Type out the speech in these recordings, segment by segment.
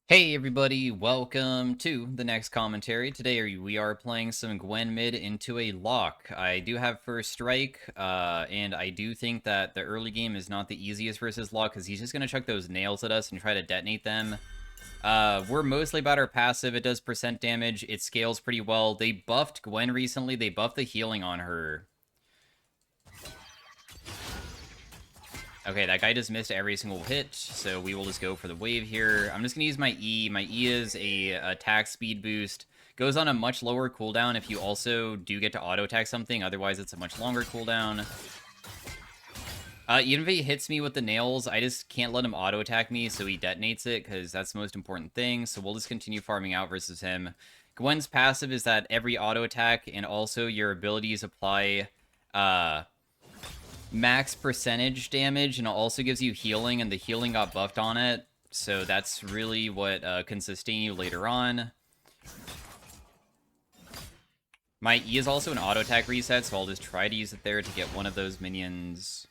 Hey everybody, welcome to the next commentary. Today we are playing some Gwen mid into a lock. I do have first strike, and I do think that the early game is not the easiest versus lock because he's just going to chuck those nails at us and try to detonate them. We're mostly about our passive. It does percent damage. It scales pretty well. They buffed Gwen recently. They buffed the healing on her. Okay, that guy just missed every single hit, so we will just go for the wave here. I'm just going to use my E. My E is a attack speed boost. Goes on a much lower cooldown if you also do get to auto-attack something. Otherwise, it's a much longer cooldown. Even if he hits me with the nails, I just can't let him auto-attack me, so he detonates it, because that's the most important thing. So we'll just continue farming out versus him. Gwen's passive is that every auto-attack and also your abilities apply max percentage damage, and it also gives you healing, and the healing got buffed on it, so that's really what can sustain you later on. My E is also an auto attack reset, so I'll just try to use it there to get one of those minions.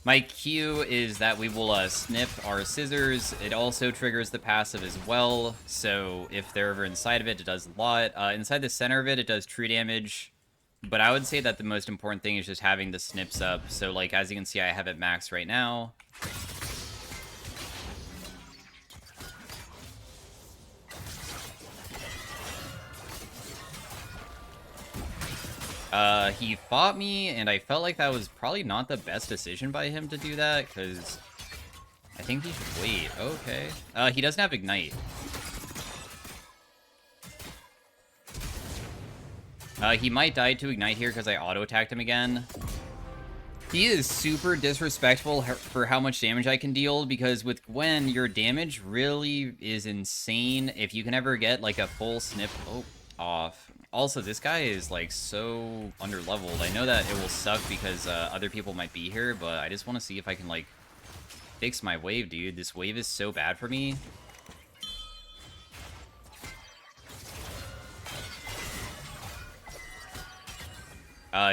My Q is that we will snip our scissors. It also triggers the passive as well, so if they're ever inside of it, it does a lot. Inside the center of it, it does true damage. But I would say that the most important thing is just having the snips up. So, like, as you can see, I have it maxed right now. He fought me, and I felt like that was probably not the best decision by him to do that, because I think he should wait. Okay. He doesn't have Ignite. He might die to Ignite here because I auto-attacked him again. He is super disrespectful for how much damage I can deal, because with Gwen, your damage really is insane. If you can ever get, like, a full snip off. Also, this guy is, like, so under-leveled. I know that it will suck because other people might be here, but I just want to see if I can, like, fix my wave, dude. This wave is so bad for me.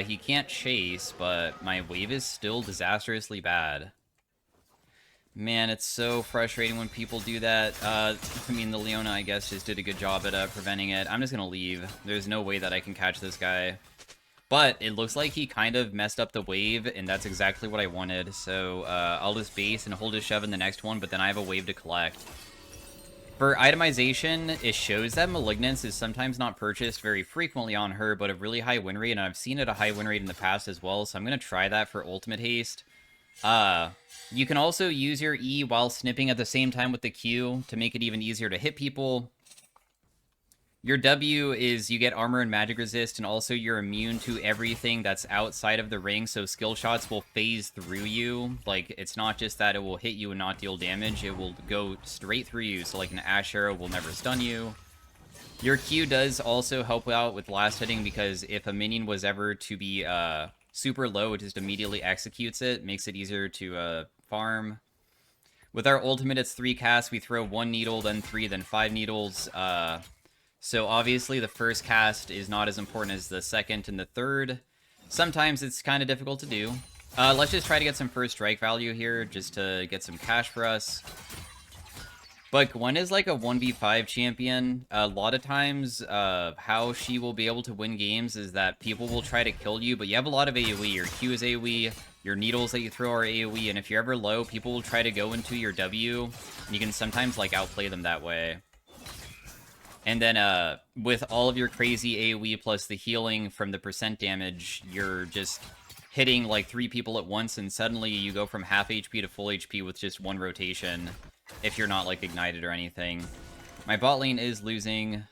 He can't chase, but my wave is still disastrously bad. Man, it's so frustrating when people do that. I mean, the Leona, I guess, just did a good job at preventing it. I'm just gonna leave. There's no way that I can catch this guy. But it looks like he kind of messed up the wave, and that's exactly what I wanted. So I'll just base and hold his shove in the next one, but then I have a wave to collect. For itemization, it shows that Malignance is sometimes not purchased very frequently on her, but a really high win rate, and I've seen it a high win rate in the past as well, so I'm going to try that for Ultimate Haste. You can also use your E while snipping at the same time with the Q to make it even easier to hit people. Your W is you get armor and magic resist, and also you're immune to everything that's outside of the ring, so skill shots will phase through you. Like, it's not just that it will hit you and not deal damage, it will go straight through you, so like an Ash Arrow will never stun you. Your Q does also help out with last hitting, because if a minion was ever to be super low, it just immediately executes it, makes it easier to farm. With our ultimate, it's 3 casts. We throw 1 needle, then 3, then 5 needles. So obviously the first cast is not as important as the second and the third. Sometimes it's kind of difficult to do. Let's just try to get some first strike value here, just to get some cash for us. But Gwen is like a 1v5 champion. A lot of times, how she will be able to win games is that people will try to kill you, but you have a lot of AoE. Your Q is AoE, your needles that you throw are AoE, and if you're ever low, people will try to go into your W, and you can sometimes like outplay them that way. And then with all of your crazy AoE plus the healing from the percent damage, you're just hitting like 3 people at once, and suddenly you go from half HP to full HP with just 1 rotation, if you're not like ignited or anything. My bot lane is losing.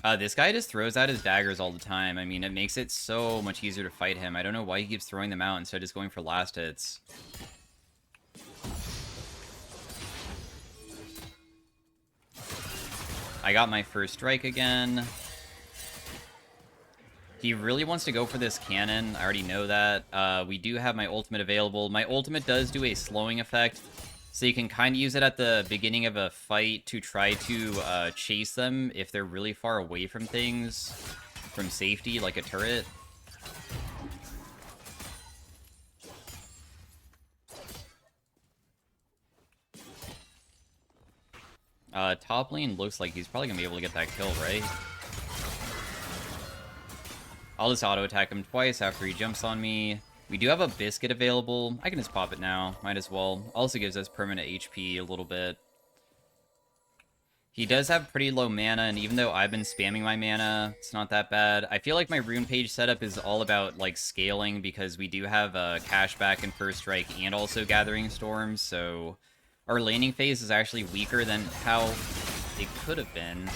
This guy just throws out his daggers all the time. I mean, it makes it so much easier to fight him. I don't know why he keeps throwing them out instead of just going for last hits. I got my first strike again. He really wants to go for this cannon. I already know that. We do have my ultimate available. My ultimate does do a slowing effect, so you can kind of use it at the beginning of a fight to try to chase them if they're really far away from things, from safety, like a turret. Top lane looks like he's probably gonna be able to get that kill, right? I'll just auto-attack him twice after he jumps on me. We do have a biscuit available. I can just pop it now. Might as well. Also gives us permanent HP a little bit. He does have pretty low mana, and even though I've been spamming my mana, it's not that bad. I feel like my rune page setup is all about, like, scaling, because we do have cashback and first strike and also gathering storms, so our laning phase is actually weaker than how it could have been.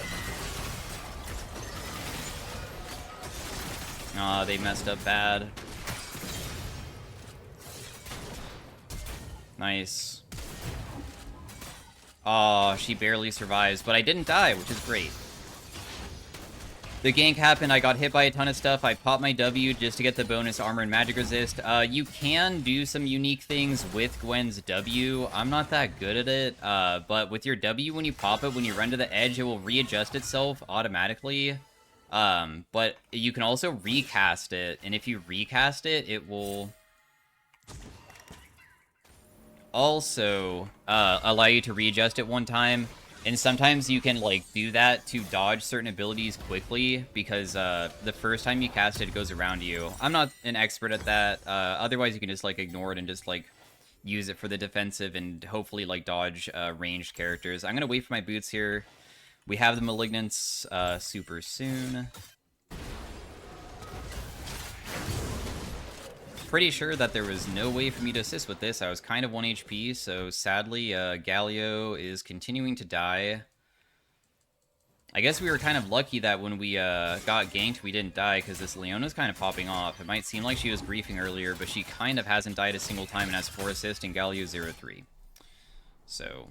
Aw, they messed up bad. Nice. Aw, she barely survives, but I didn't die, which is great. The gank happened, I got hit by a ton of stuff, I popped my W just to get the bonus armor and magic resist. You can do some unique things with Gwen's W. I'm not that good at it, but with your W, when you pop it, when you run to the edge, it will readjust itself automatically. But you can also recast it, and if you recast it, it will also allow you to readjust it one time. And sometimes you can, like, do that to dodge certain abilities quickly, because the first time you cast it, it goes around you. I'm not an expert at that. Otherwise, you can just, like, ignore it and just, like, use it for the defensive and hopefully, like, dodge ranged characters. I'm gonna wait for my boots here. We have the Malignants super soon. Pretty sure that there was no way for me to assist with this. I was kind of 1 HP, so sadly, Galio is continuing to die. I guess we were kind of lucky that when we got ganked, we didn't die, because this Leona's kind of popping off. It might seem like she was griefing earlier, but she kind of hasn't died a single time and has 4 assists, and Galio 0-3. So...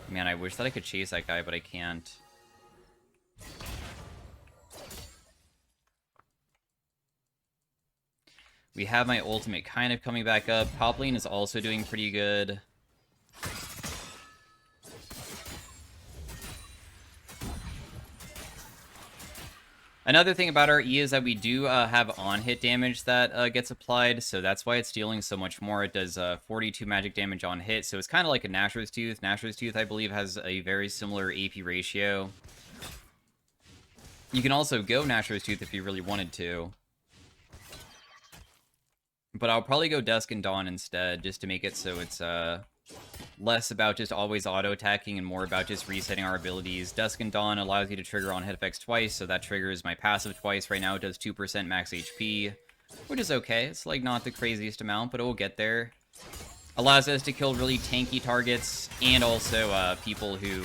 man, I wish that I could chase that guy, but I can't. We have my ultimate kind of coming back up. Top lane is also doing pretty good. Another thing about our E is that we do have on-hit damage that gets applied, so that's why it's dealing so much more. It does 42 magic damage on hit, so it's kind of like a Nashor's Tooth. Nashor's Tooth, I believe, has a very similar AP ratio. You can also go Nashor's Tooth if you really wanted to. But I'll probably go Dusk and Dawn instead, just to make it so it's less about just always auto-attacking and more about just resetting our abilities. Dusk and Dawn allows you to trigger on hit effects twice, so that triggers my passive twice. Right now it does 2% max HP, which is okay. It's like not the craziest amount, but it will get there. Allows us to kill really tanky targets, and also people who...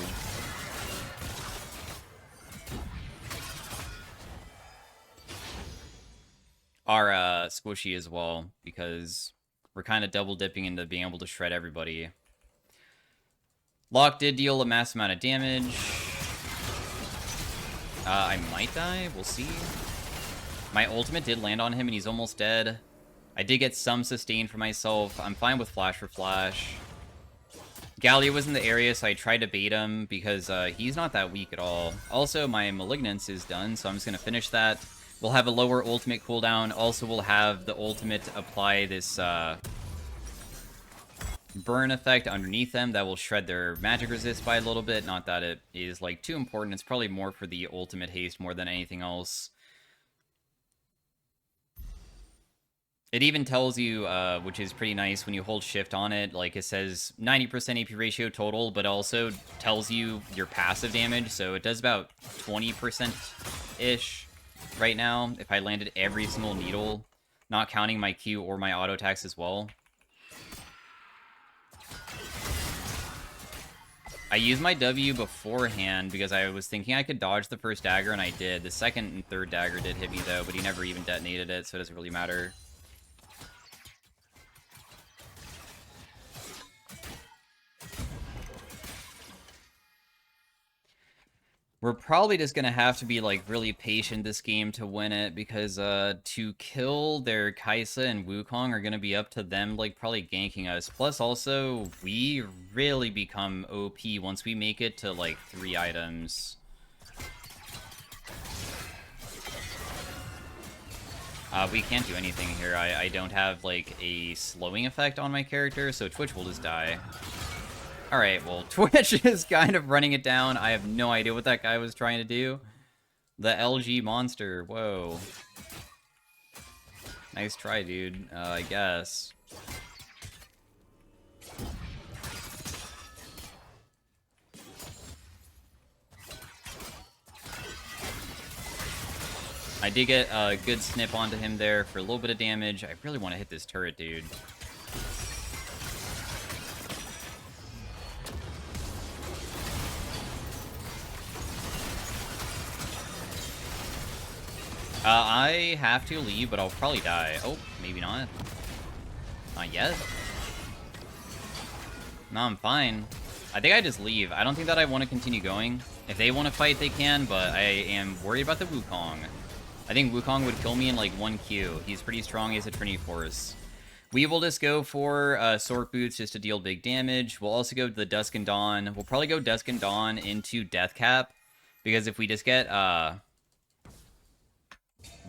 are squishy as well, because we're kind of double dipping into being able to shred everybody. Lock did deal a massive amount of damage. I might die, we'll see. My ultimate did land on him and he's almost dead. I did get some sustain for myself. I'm fine with flash for flash. Galio was in the area, so I tried to bait him because he's not that weak at all. Also, my Malignance is done, so I'm just going to finish that. We'll have a lower ultimate cooldown. Also, we'll have the ultimate apply this burn effect underneath them that will shred their magic resist by a little bit. Not that it is, like, too important. It's probably more for the ultimate haste more than anything else. It even tells you, which is pretty nice, when you hold shift on it, like, it says 90% AP ratio total, but also tells you your passive damage, so it does about 20%-ish right now, if I landed every single needle, not counting my Q or my auto attacks as well. I used my W beforehand because I was thinking I could dodge the first dagger, and I did. The second and third dagger did hit me, though, but he never even detonated it, so it doesn't really matter. We're probably just gonna have to be, like, really patient this game to win it, because to kill their Kaisa and Wukong are gonna be up to them, like, probably ganking us. Plus, also, we really become OP once we make it to, like, 3 items. We can't do anything here. I don't have, like, a slowing effect on my character, so Twitch will just die. Alright, well, Twitch is kind of running it down. I have no idea what that guy was trying to do. The LG monster. Whoa. Nice try, dude. I guess. I did get a good snip onto him there for a little bit of damage. I really want to hit this turret, dude. I have to leave, but I'll probably die. Oh, maybe not. Not yet. No, I'm fine. I think I just leave. I don't think that I want to continue going. If they want to fight, they can, but I am worried about the Wukong. I think Wukong would kill me in, like, 1 Q. He's pretty strong. He has a Trinity Force. We will just go for Sork Boots just to deal big damage. We'll also go to the Dusk and Dawn. We'll probably go Dusk and Dawn into Death Cap, because if we just get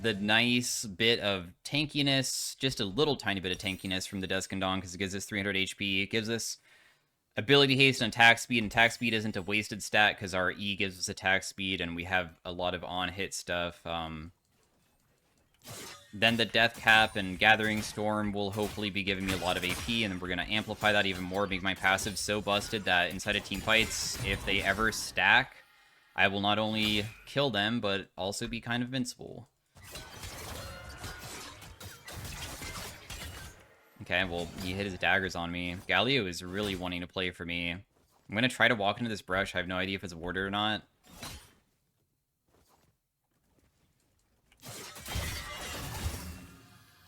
the nice bit of tankiness, just a little tiny bit of tankiness from the Dusk and Dawn, because it gives us 300 HP. It gives us ability haste and attack speed isn't a wasted stat, because our E gives us attack speed, and we have a lot of on-hit stuff. Then the Death Cap and Gathering Storm will hopefully be giving me a lot of AP, and then we're going to amplify that even more, make my passive so busted that inside of team fights, if they ever stack, I will not only kill them, but also be kind of invincible. Okay, well, he hit his daggers on me. Galio is really wanting to play for me. I'm going to try to walk into this brush. I have no idea if it's warded or not.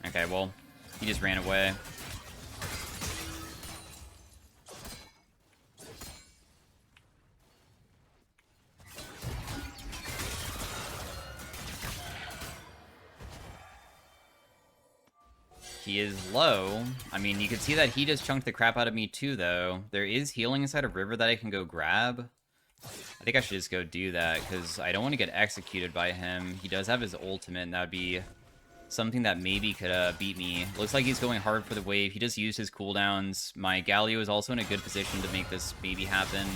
Okay, well, he just ran away. He is low. I mean, you can see that he just chunked the crap out of me too, though. There is healing inside of River that I can go grab. I think I should just go do that, because I don't want to get executed by him. He does have his ultimate, and that would be something that maybe could beat me. Looks like he's going hard for the wave. He just used his cooldowns. My Galio is also in a good position to make this maybe happen.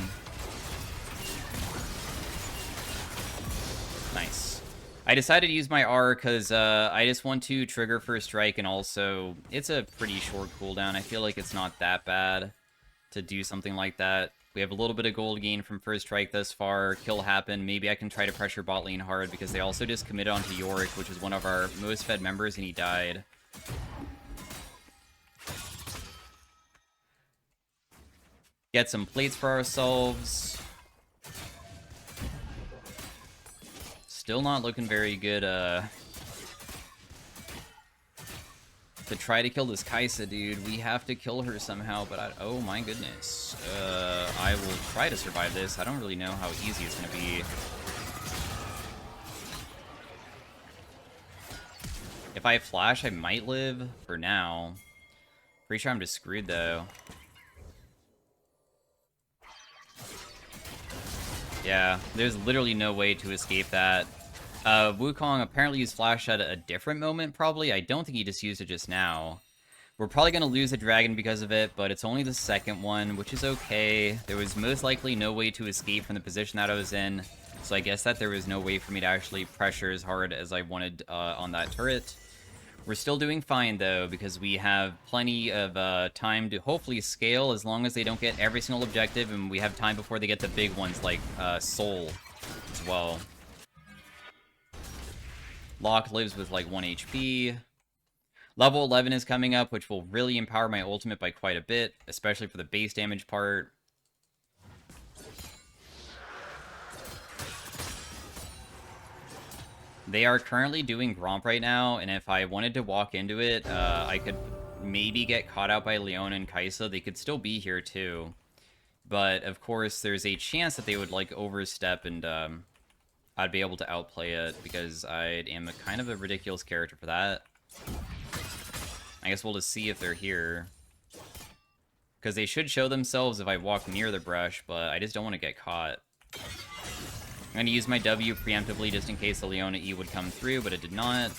Nice. I decided to use my R because I just want to trigger First Strike, and also it's a pretty short cooldown. I feel like it's not that bad to do something like that. We have a little bit of gold gain from First Strike thus far. Kill happened. Maybe I can try to pressure bot lane hard, because they also just committed onto Yorick, which is one of our most fed members, and he died. Get some plates for ourselves. Still not looking very good, to try to kill this Kaisa, dude. We have to kill her somehow, but oh my goodness. I will try to survive this. I don't really know how easy it's gonna be. If I flash, I might live for now. Pretty sure I'm just screwed, though. Yeah, there's literally no way to escape that. Wukong apparently used Flash at a different moment, probably. I don't think he just used it just now. We're probably going to lose a dragon because of it, but it's only the second one, which is okay. There was most likely no way to escape from the position that I was in, so I guess that there was no way for me to actually pressure as hard as I wanted on that turret. We're still doing fine, though, because we have plenty of time to hopefully scale, as long as they don't get every single objective, and we have time before they get the big ones like Soul as well. Locke lives with like 1 HP. Level 11 is coming up, which will really empower my ultimate by quite a bit, especially for the base damage part. They are currently doing Gromp right now, and if I wanted to walk into it, I could maybe get caught out by Leona and Kaisa. They could still be here too. But, of course, there's a chance that they would, like, overstep, and I'd be able to outplay it, because I am a kind of a ridiculous character for that. I guess we'll just see if they're here. Because they should show themselves if I walk near the brush, but I just don't want to get caught. I'm going to use my W preemptively just in case the Leona E would come through, but it did not.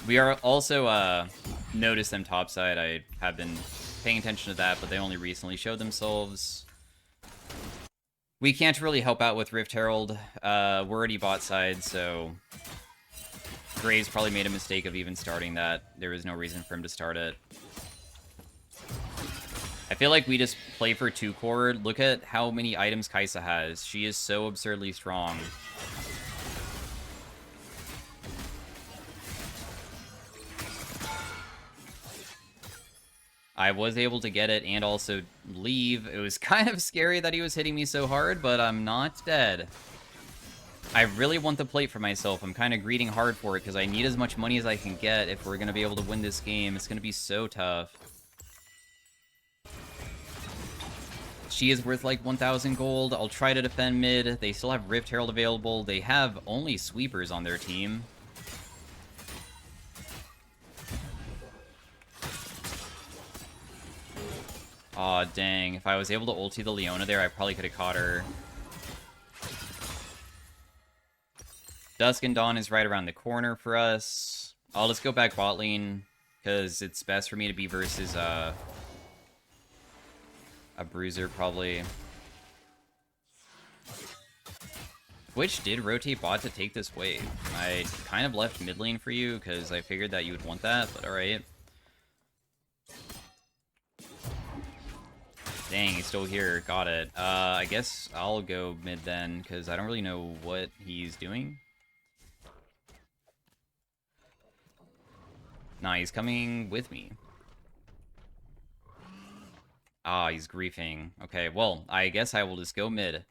We are also noticed them topside. I have been paying attention to that, but they only recently showed themselves. We can't really help out with Rift Herald. We're already bot side, so Graves probably made a mistake of even starting that. There was no reason for him to start it. I feel like we just play for 2-core. Look at how many items Kai'Sa has. She is so absurdly strong. I was able to get it and also leave. It was kind of scary that he was hitting me so hard, but I'm not dead. I really want the plate for myself. I'm kind of greeding hard for it because I need as much money as I can get if we're going to be able to win this game. It's going to be so tough. She is worth like 1,000 gold. I'll try to defend mid. They still have Rift Herald available. They have only sweepers on their team. Aw, dang. If I was able to ulti the Leona there, I probably could have caught her. Dusk and Dawn is right around the corner for us. I'll just go back bot lane, because it's best for me to be versus a bruiser, probably. Twitch did rotate bot to take this wave. I kind of left mid lane for you, because I figured that you would want that, but alright. Dang, he's still here. Got it. I guess I'll go mid then, because I don't really know what he's doing. Nah, he's coming with me. Ah, he's griefing. Okay, well, I guess I will just go mid.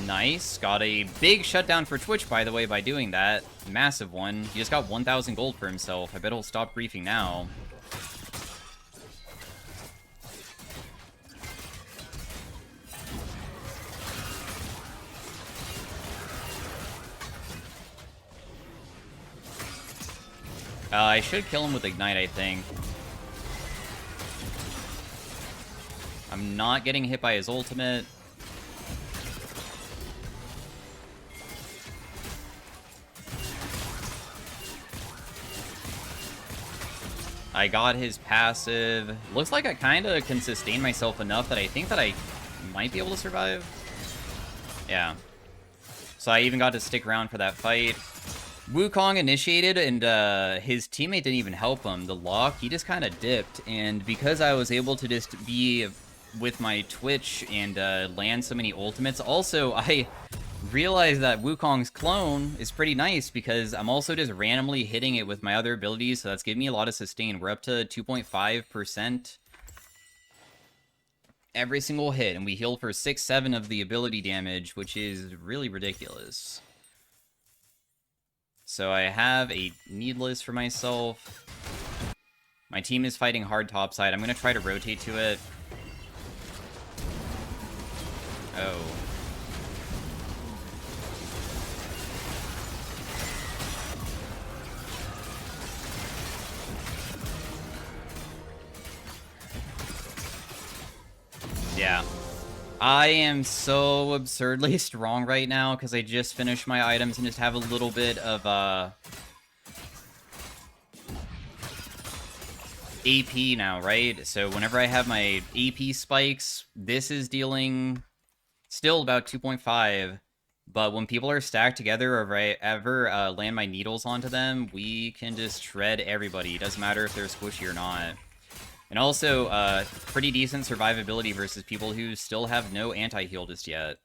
Nice. Got a big shutdown for Twitch, by the way, by doing that. Massive one. He just got 1,000 gold for himself. I bet he'll stop griefing now. I should kill him with Ignite, I think. I'm not getting hit by his ultimate. I got his passive. Looks like I kind of can sustain myself enough that I think that I might be able to survive. Yeah. So I even got to stick around for that fight. Wukong initiated, and his teammate didn't even help him. The lock, he just kind of dipped. And because I was able to just be with my Twitch and land so many ultimates, also, I realized that Wukong's clone is pretty nice because I'm also just randomly hitting it with my other abilities, so that's giving me a lot of sustain. We're up to 2.5% every single hit, and we heal for 6-7 of the ability damage, which is really ridiculous. So I have a Needless for myself. My team is fighting hard topside. I'm going to try to rotate to it. Oh. Yeah. I am so absurdly strong right now because I just finished my items and just have a little bit of AP now, right? So whenever I have my AP spikes, this is dealing still about 2.5. But when people are stacked together, or if I ever land my needles onto them, we can just shred everybody. It doesn't matter if they're squishy or not. And also, pretty decent survivability versus people who still have no anti-heal just yet.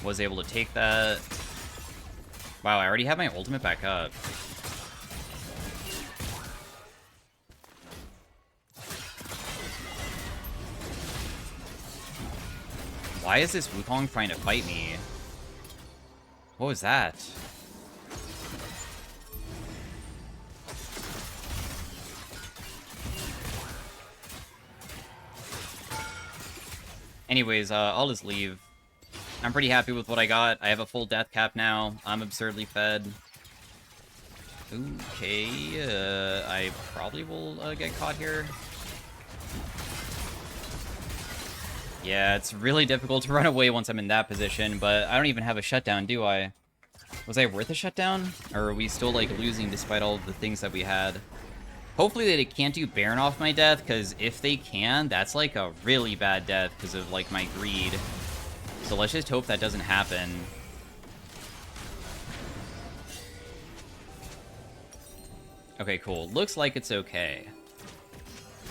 Was able to take that. Wow, I already have my ultimate back up. Why is this Wukong trying to fight me? What was that? Anyways, I'll just leave. I'm pretty happy with what I got. I have a full death cap now. I'm absurdly fed. Okay, I probably will get caught here. Yeah, it's really difficult to run away once I'm in that position, but I don't even have a shutdown, do I? Was I worth a shutdown? Or are we still, like, losing despite all of the things that we had? Hopefully they can't do Baron off my death, because if they can, that's, like, a really bad death because of, like, my greed. So let's just hope that doesn't happen. Okay, cool. Looks like it's okay.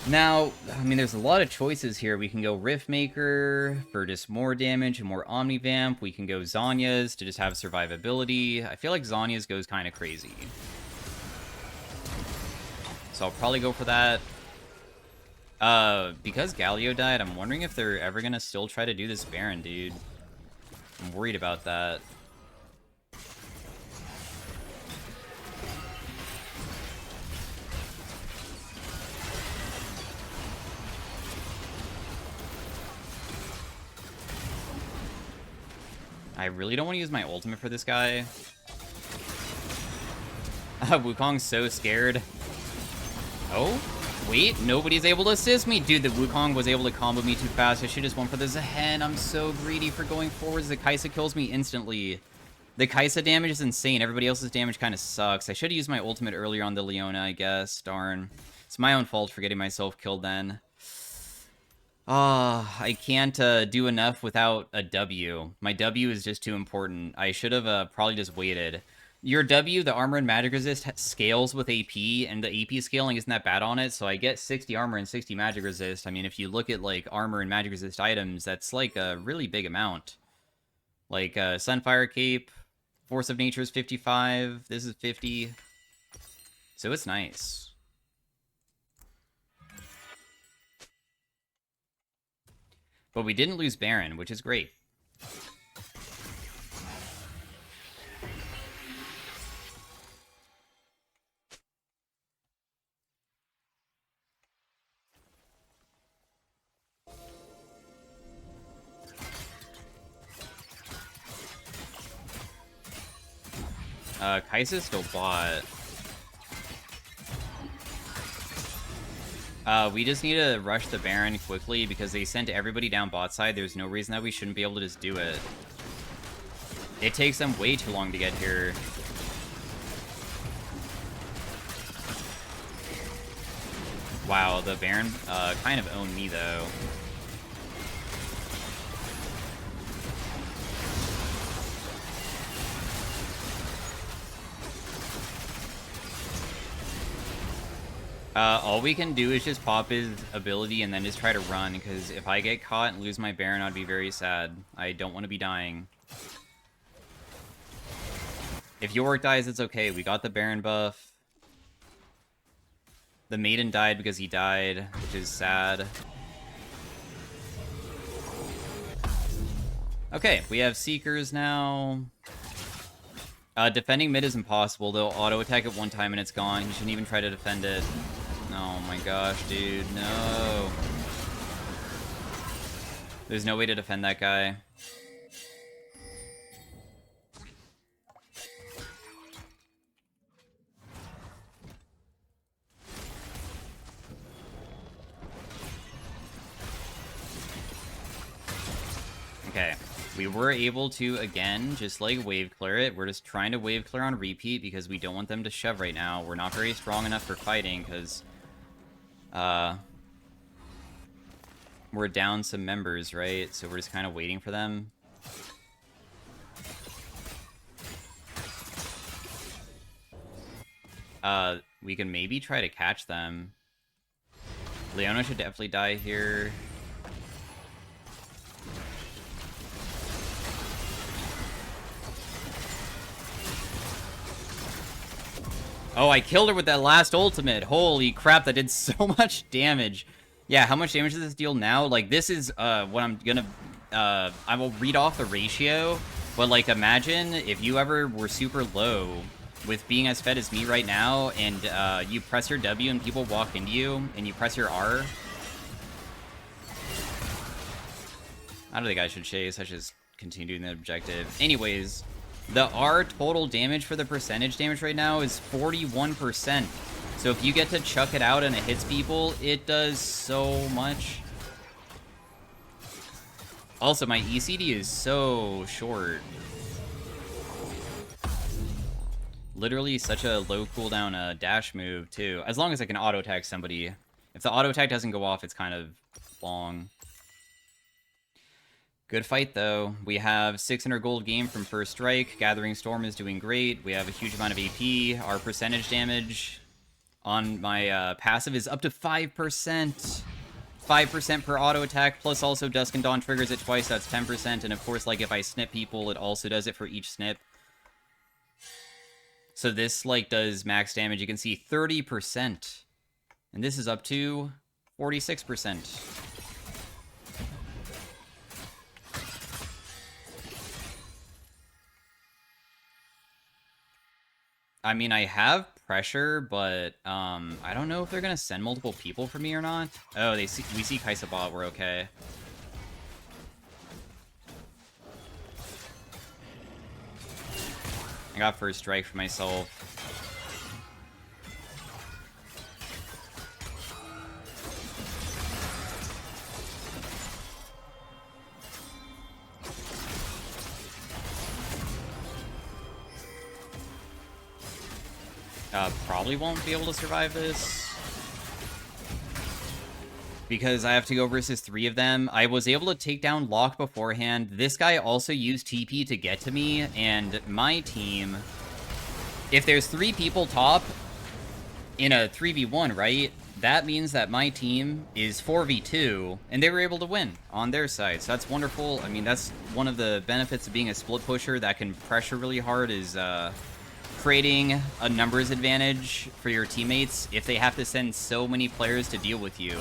Now, I mean, there's a lot of choices here. We can go Riftmaker for just more damage and more Omnivamp. We can go Zanya's to just have survivability. I feel like Zanya's goes kind of crazy. So I'll probably go for that. Because Galio died, I'm wondering if they're ever gonna still try to do this Baron, dude. I'm worried about that. I really don't want to use my ultimate for this guy. Wukong's so scared. Oh, wait, nobody's able to assist me. Dude, the Wukong was able to combo me too fast. I should just went for the Zehen. I'm so greedy for going forwards. The Kaisa kills me instantly. The Kaisa damage is insane. Everybody else's damage kind of sucks. I should have used my ultimate earlier on the Leona, I guess. Darn. It's my own fault for getting myself killed then. I can't do enough without a W. My W is just too important. I should have probably just waited. Your W, the armor and magic resist, scales with AP, and the AP scaling isn't that bad on it, so I get 60 armor and 60 magic resist. I mean, if you look at, like, armor and magic resist items, that's, like, a really big amount. Like, Sunfire Cape, Force of Nature is 55, this is 50. So it's nice. But we didn't lose Baron, which is great. Kaisa still bought. We just need to rush the Baron quickly because they sent everybody down bot side. There's no reason that we shouldn't be able to just do it. It takes them way too long to get here. Wow, the Baron kind of owned me, though. All we can do is just pop his ability and then just try to run, because if I get caught and lose my Baron, I'd be very sad. I don't want to be dying. If Yorick dies, it's okay. We got the Baron buff. The Maiden died because he died, which is sad. Okay, we have Seekers now. Defending mid is impossible. They'll auto-attack it one time and it's gone. You shouldn't even try to defend it. Oh my gosh, dude, no. There's no way to defend that guy. Okay. We were able to, again, just, like, wave clear it. We're just trying to wave clear on repeat because we don't want them to shove right now. We're not very strong enough for fighting because, we're down some members, right? So we're just kind of waiting for them. We can maybe try to catch them. Leona should definitely die here. Oh, I killed her with that last ultimate. Holy crap, that did so much damage. Yeah, how much damage does this deal now? Like, this is, what I'm gonna, I will read off the ratio, but, like, imagine if you ever were super low with being as fed as me right now, and, you press your W and people walk into you, and you press your R. I don't think I should chase, I should just continue doing the objective. Anyways, the R total damage for the percentage damage right now is 41%. So if you get to chuck it out and it hits people, it does so much. Also, my ECD is so short. Literally such a low cooldown dash move, too. As long as I can auto-attack somebody. If the auto-attack doesn't go off, it's kind of long. Good fight, though. We have 600 gold game from first strike. Gathering Storm is doing great. We have a huge amount of AP. Our percentage damage on my passive is up to 5%. 5% per auto attack, plus also Dusk and Dawn triggers it twice, that's 10%. And of course, like, if I snip people, it also does it for each snip. So this, like, does max damage. You can see 30%. And this is up to 46%. I mean, I have pressure, but I don't know if they're gonna send multiple people for me or not. Oh, we see Kaisa bot, we're okay. I got first strike for myself. Probably won't be able to survive this. Because I have to go versus 3 of them. I was able to take down Locke beforehand. This guy also used TP to get to me, and my team... If there's 3 people top in a 3v1, right? That means that my team is 4v2, and they were able to win on their side. So that's wonderful. I mean, that's one of the benefits of being a split pusher that can pressure really hard is... creating a numbers advantage for your teammates if they have to send so many players to deal with you.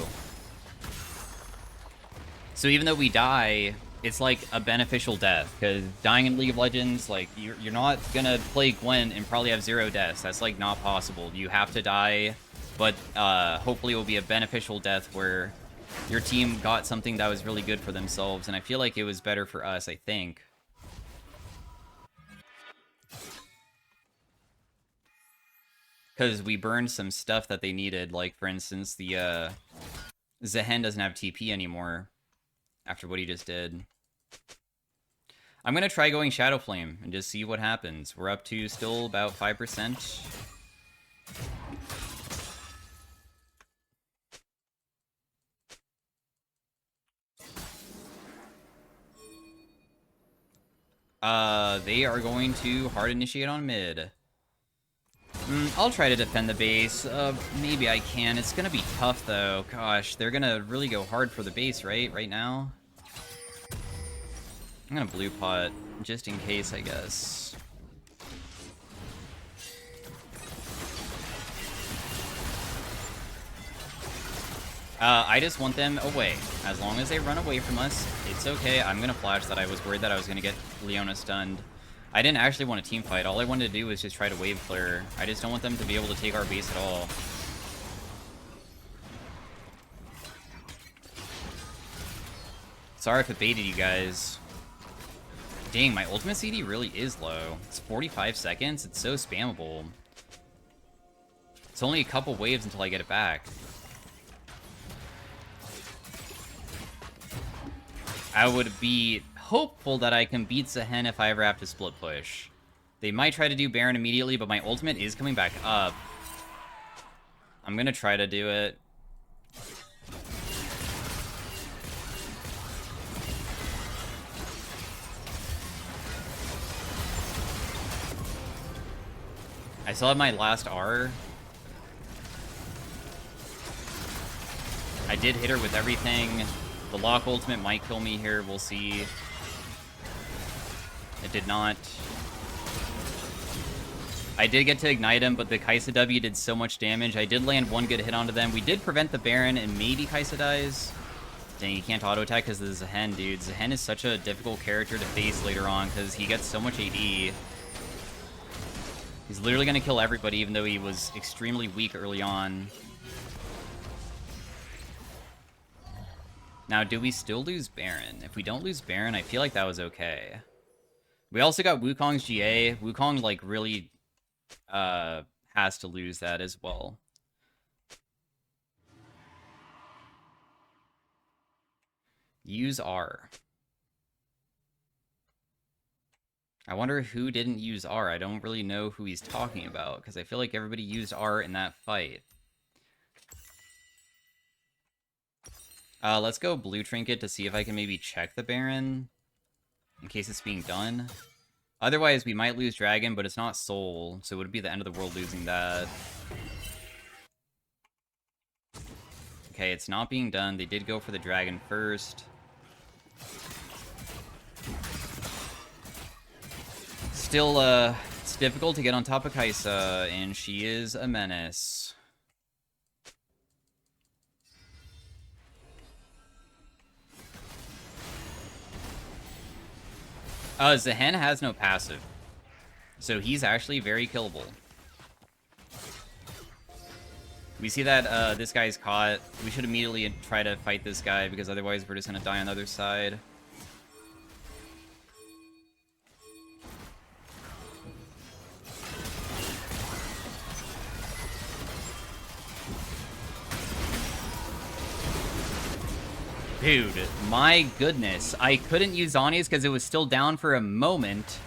So even though we die, it's like a beneficial death, because dying in League of Legends, like, you're not gonna play Gwen and probably have 0 deaths. That's, like, not possible. You have to die, but hopefully it will be a beneficial death where your team got something that was really good for themselves, and I feel like it was better for us, I think. Because we burned some stuff that they needed, like, for instance, the, Zehen doesn't have TP anymore after what he just did. I'm gonna try going Shadow Flame and just see what happens. We're up to still about 5%. They are going to hard initiate on mid. I'll try to defend the base. Maybe I can. It's gonna be tough, though. Gosh, they're gonna really go hard for the base, right now? I'm gonna blue pot, just in case, I guess. I just want them away. As long as they run away from us, it's okay. I'm gonna flash that. I was worried that I was gonna get Leona stunned. I didn't actually want a team fight. All I wanted to do was just try to wave clear. I just don't want them to be able to take our base at all. Sorry if it baited you guys. Dang, my ultimate CD really is low. It's 45 seconds. It's so spammable. It's only a couple waves until I get it back. I would be hopeful that I can beat Zehen if I ever have to split push. They might try to do Baron immediately, but my ultimate is coming back up. I'm gonna try to do it. I still have my last R. I did hit her with everything. The Locke ultimate might kill me here, we'll see. It did not. I did get to ignite him, but the Kaisa W did so much damage. I did land one good hit onto them. We did prevent the Baron, and maybe Kaisa dies. Dang, you can't auto-attack because of the Zehen, dude. Zehen is such a difficult character to face later on because he gets so much AD. He's literally going to kill everybody, even though he was extremely weak early on. Now, do we still lose Baron? If we don't lose Baron, I feel like that was okay. We also got Wukong's GA. Wukong, like, really has to lose that as well. Use R. I wonder who didn't use R. I don't really know who he's talking about, because I feel like everybody used R in that fight. Let's go Blue Trinket to see if I can maybe check the Baron, in case it's being done. Otherwise, we might lose Dragon, but it's not Soul, so it would be the end of the world losing that. Okay, it's not being done. They did go for the Dragon first. Still, it's difficult to get on top of Kaisa, and she is a menace. Zehen has no passive, so he's actually very killable. We see that this guy's caught. We should immediately try to fight this guy, because otherwise we're just going to die on the other side. Dude, my goodness. I couldn't use Zhonya's because it was still down for a moment.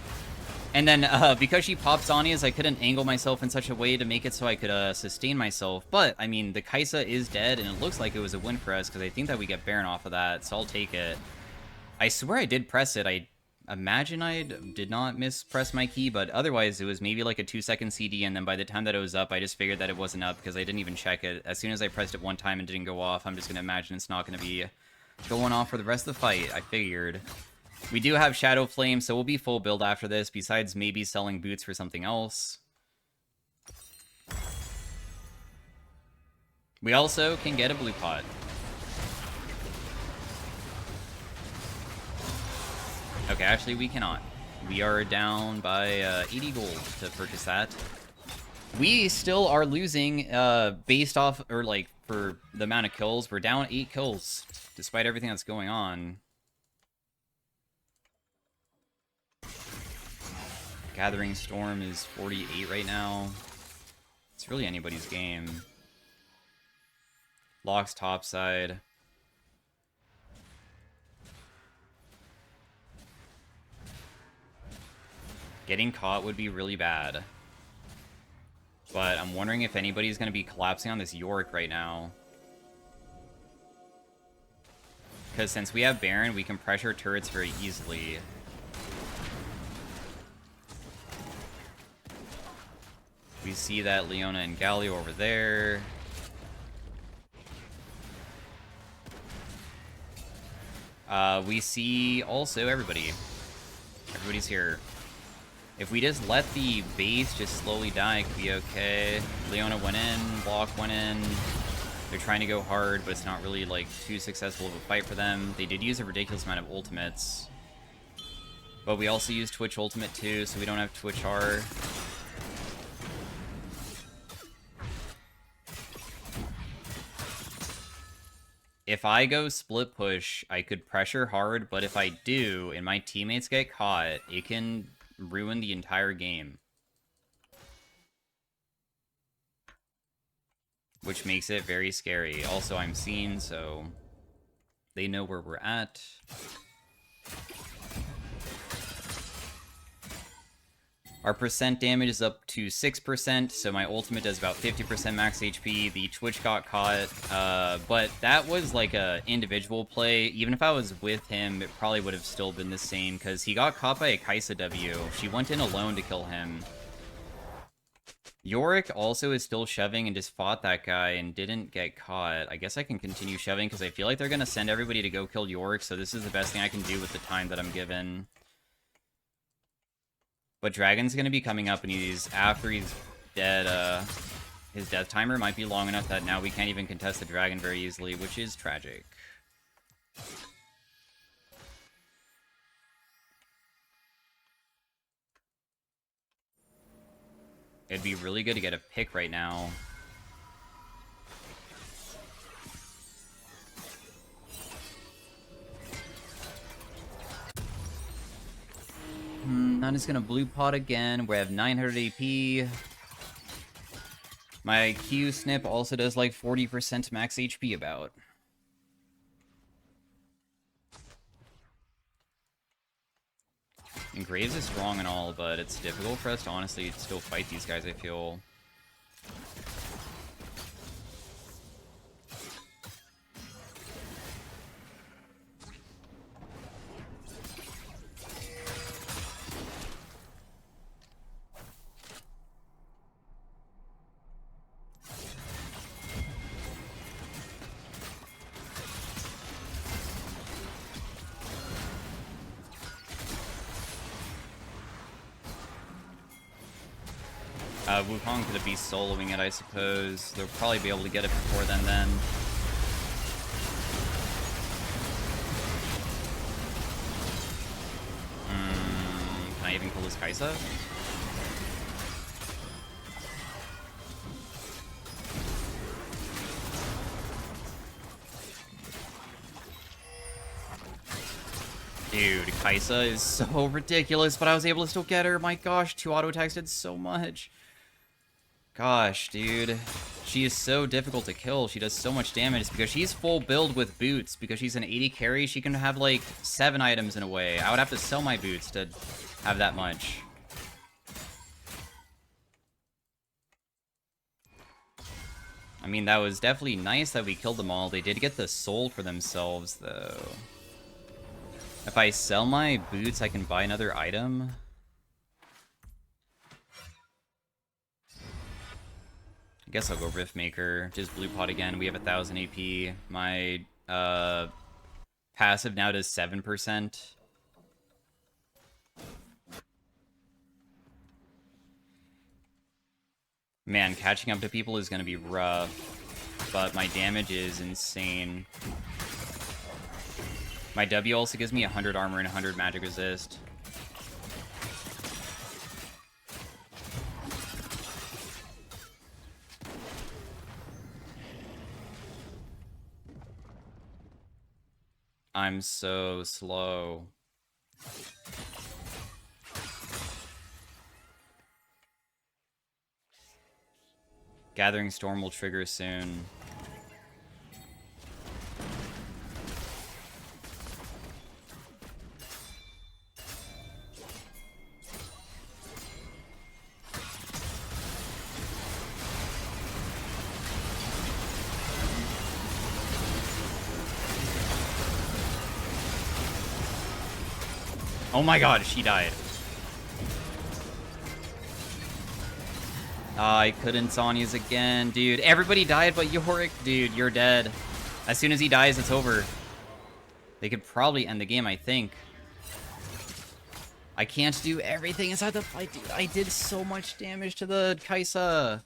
And then, because she popped Zhonya's, I couldn't angle myself in such a way to make it so I could, sustain myself. But, I mean, the Kaisa is dead, and it looks like it was a win for us, because I think that we get Baron off of that, so I'll take it. I swear I did press it. I imagine I did not mispress my key, but otherwise it was maybe like a 2-second CD, and then by the time that it was up, I just figured that it wasn't up, because I didn't even check it. As soon as I pressed it one time and didn't go off, I'm just going to imagine it's not going to be going off for the rest of the fight. I figured. We do have Shadow Flame, so we'll be full build after this, besides maybe selling boots for something else. We also can get a blue pot. Okay, actually we cannot. We are down by 80 gold to purchase that. We still are losing based off, or like, for the amount of kills. We're down 8 kills, despite everything that's going on. Gathering Storm is 48 right now. It's really anybody's game. Locks topside. Getting caught would be really bad. But I'm wondering if anybody's going to be collapsing on this Yorick right now. Because since we have Baron, we can pressure turrets very easily. We see that Leona and Galio over there. We see also everybody. Everybody's here. If we just let the base just slowly die, it could be okay. Leona went in, Block went in. They're trying to go hard, but it's not really, like, too successful of a fight for them. They did use a ridiculous amount of ultimates. But we also use Twitch ultimate too, so we don't have Twitch R. If I go split push, I could pressure hard, but if I do, and my teammates get caught, it can ruin the entire game. Which makes it very scary. Also, I'm seen, so they know where we're at. Our percent damage is up to 6%, so my ultimate does about 50% max HP. The Twitch got caught, but that was like a individual play. Even if I was with him, it probably would have still been the same, because he got caught by a Kaisa W. She went in alone to kill him. Yorick also is still shoving and just fought that guy and didn't get caught. I guess I can continue shoving, because I feel like they're going to send everybody to go kill Yorick, so this is the best thing I can do with the time that I'm given. But Dragon's going to be coming up, and after he's dead, his death timer might be long enough that now we can't even contest the Dragon very easily, which is tragic. It'd be really good to get a pick right now. I'm just gonna blue pot again. We have 900 AP. My Q snip also does like 40% max HP about. And Graves is strong and all, but it's difficult for us to honestly still fight these guys, I feel. Wukong could be soloing it, I suppose. They'll probably be able to get it before then. Can I even kill this Kaisa? Dude, Kaisa is so ridiculous, but I was able to still get her. My gosh, 2 auto attacks did so much. Gosh, dude. She is so difficult to kill. She does so much damage because she's full build with boots. Because she's an 80 carry, she can have like 7 items in a way. I would have to sell my boots to have that much. I mean, that was definitely nice that we killed them all. They did get the soul for themselves, though. If I sell my boots, I can buy another item. I guess I'll go Riftmaker. Just blue pot again. We have 1000 AP. My passive now does 7%. Man, catching up to people is going to be rough. But my damage is insane. My W also gives me 100 armor and 100 magic resist. I'm so slow. Gathering Storm will trigger soon. Oh my god, she died. I couldn't Sonya's again. Dude, everybody died but Yorick. Dude, you're dead. As soon as he dies, it's over. They could probably end the game, I think. I can't do everything inside the fight, dude. I did so much damage to the Kaisa.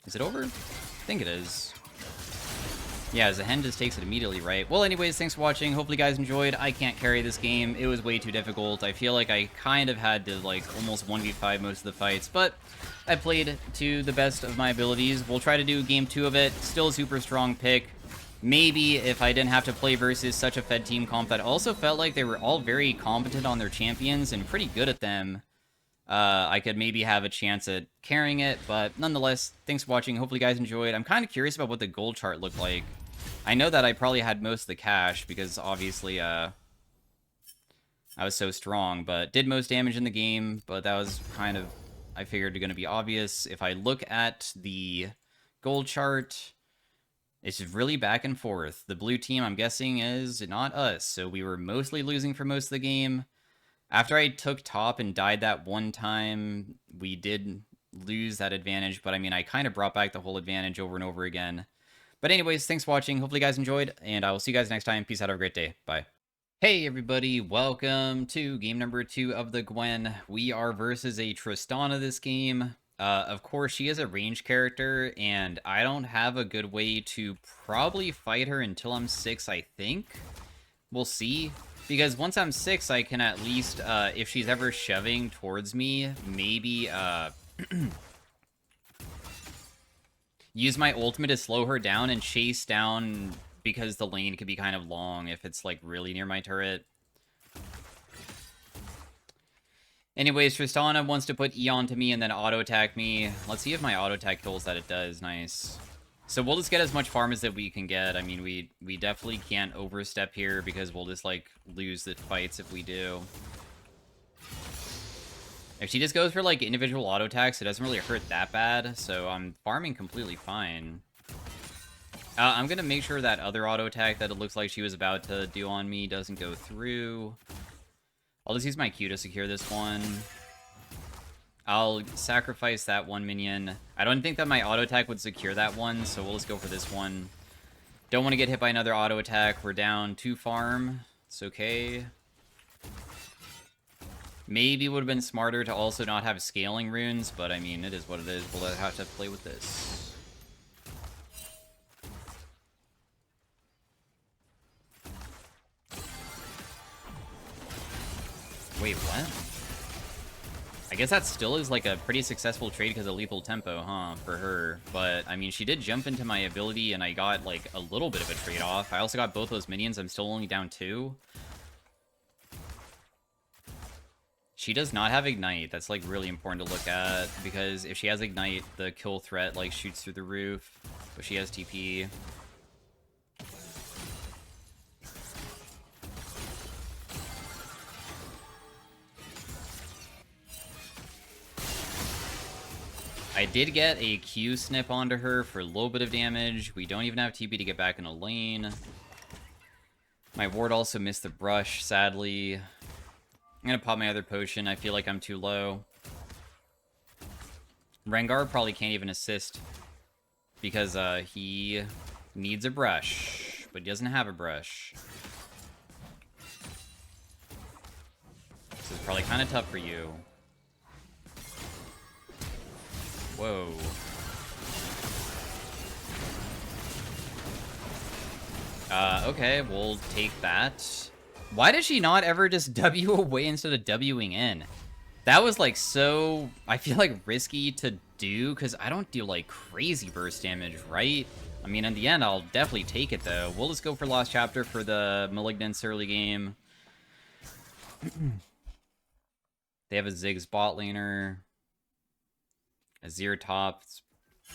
Is it over? I think it is. Yeah, Zahen just takes it immediately, right? Well, anyways, thanks for watching. Hopefully you guys enjoyed. I can't carry this game. It was way too difficult. I feel like I kind of had to, like, almost 1v5 most of the fights, but I played to the best of my abilities. We'll try to do game 2 of it. Still a super strong pick. Maybe if I didn't have to play versus such a fed team comp that also felt like they were all very competent on their champions and pretty good at them, I could maybe have a chance at carrying it, but nonetheless, thanks for watching. Hopefully you guys enjoyed. I'm kind of curious about what the gold chart looked like. I know that I probably had most of the cash because obviously I was so strong, but did most damage in the game, but that was kind of, I figured, going to be obvious. If I look at the gold chart, it's really back and forth. The blue team, I'm guessing, is not us, so we were mostly losing for most of the game. After I took top and died that one time, we did lose that advantage, but I mean, I kind of brought back the whole advantage over and over again. But anyways, thanks for watching. Hopefully you guys enjoyed, and I will see you guys next time. Peace out. Have a great day. Bye. Hey everybody, welcome to game number 2 of the Gwen. We are versus a Tristana this game. Of course, she is a range character, and I don't have a good way to probably fight her until I'm 6, I think. We'll see. Because once I'm 6, I can at least, if she's ever shoving towards me, maybe, use my ultimate to slow her down and chase down because the lane could be kind of long if it's, like, really near my turret. Anyways, Tristana wants to put E onto me and then auto-attack me. Let's see if my auto-attack kills that it does. Nice. So we'll just get as much farm as that we can get. I mean, we definitely can't overstep here because we'll just, like, lose the fights if we do. If she just goes for, like, individual auto-attacks, it doesn't really hurt that bad, so I'm farming completely fine. I'm gonna make sure that other auto-attack that it looks like she was about to do on me doesn't go through. I'll just use my Q to secure this one. I'll sacrifice that one minion. I don't think that my auto-attack would secure that one, so we'll just go for this one. Don't want to get hit by another auto-attack. We're down 2 farm. It's okay. Maybe it would have been smarter to also not have scaling runes, but I mean, it is what it is. We'll have to play with this. Wait, what? I guess that still is, like, a pretty successful trade because of lethal tempo, huh, for her. But, I mean, she did jump into my ability, and I got, like, a little bit of a trade-off. I also got both those minions. I'm still only down 2. She does not have Ignite. That's, like, really important to look at, because if she has Ignite, the kill threat, like, shoots through the roof. But she has TP. I did get a Q snip onto her for a little bit of damage. We don't even have TP to get back in a lane. My ward also missed the brush, sadly. I'm gonna pop my other potion. I feel like I'm too low. Rengar probably can't even assist because he needs a brush, but he doesn't have a brush. This is probably kind of tough for you. Whoa. Okay, we'll take that. Why did she not ever just W away instead of Wing in? That was, like, so, I feel like, risky to do, because I don't do, like, crazy burst damage, right? I mean, in the end, I'll definitely take it, though. We'll just go for Lost Chapter for the Malignance early game. They have a Ziggs bot laner. Azir top. It's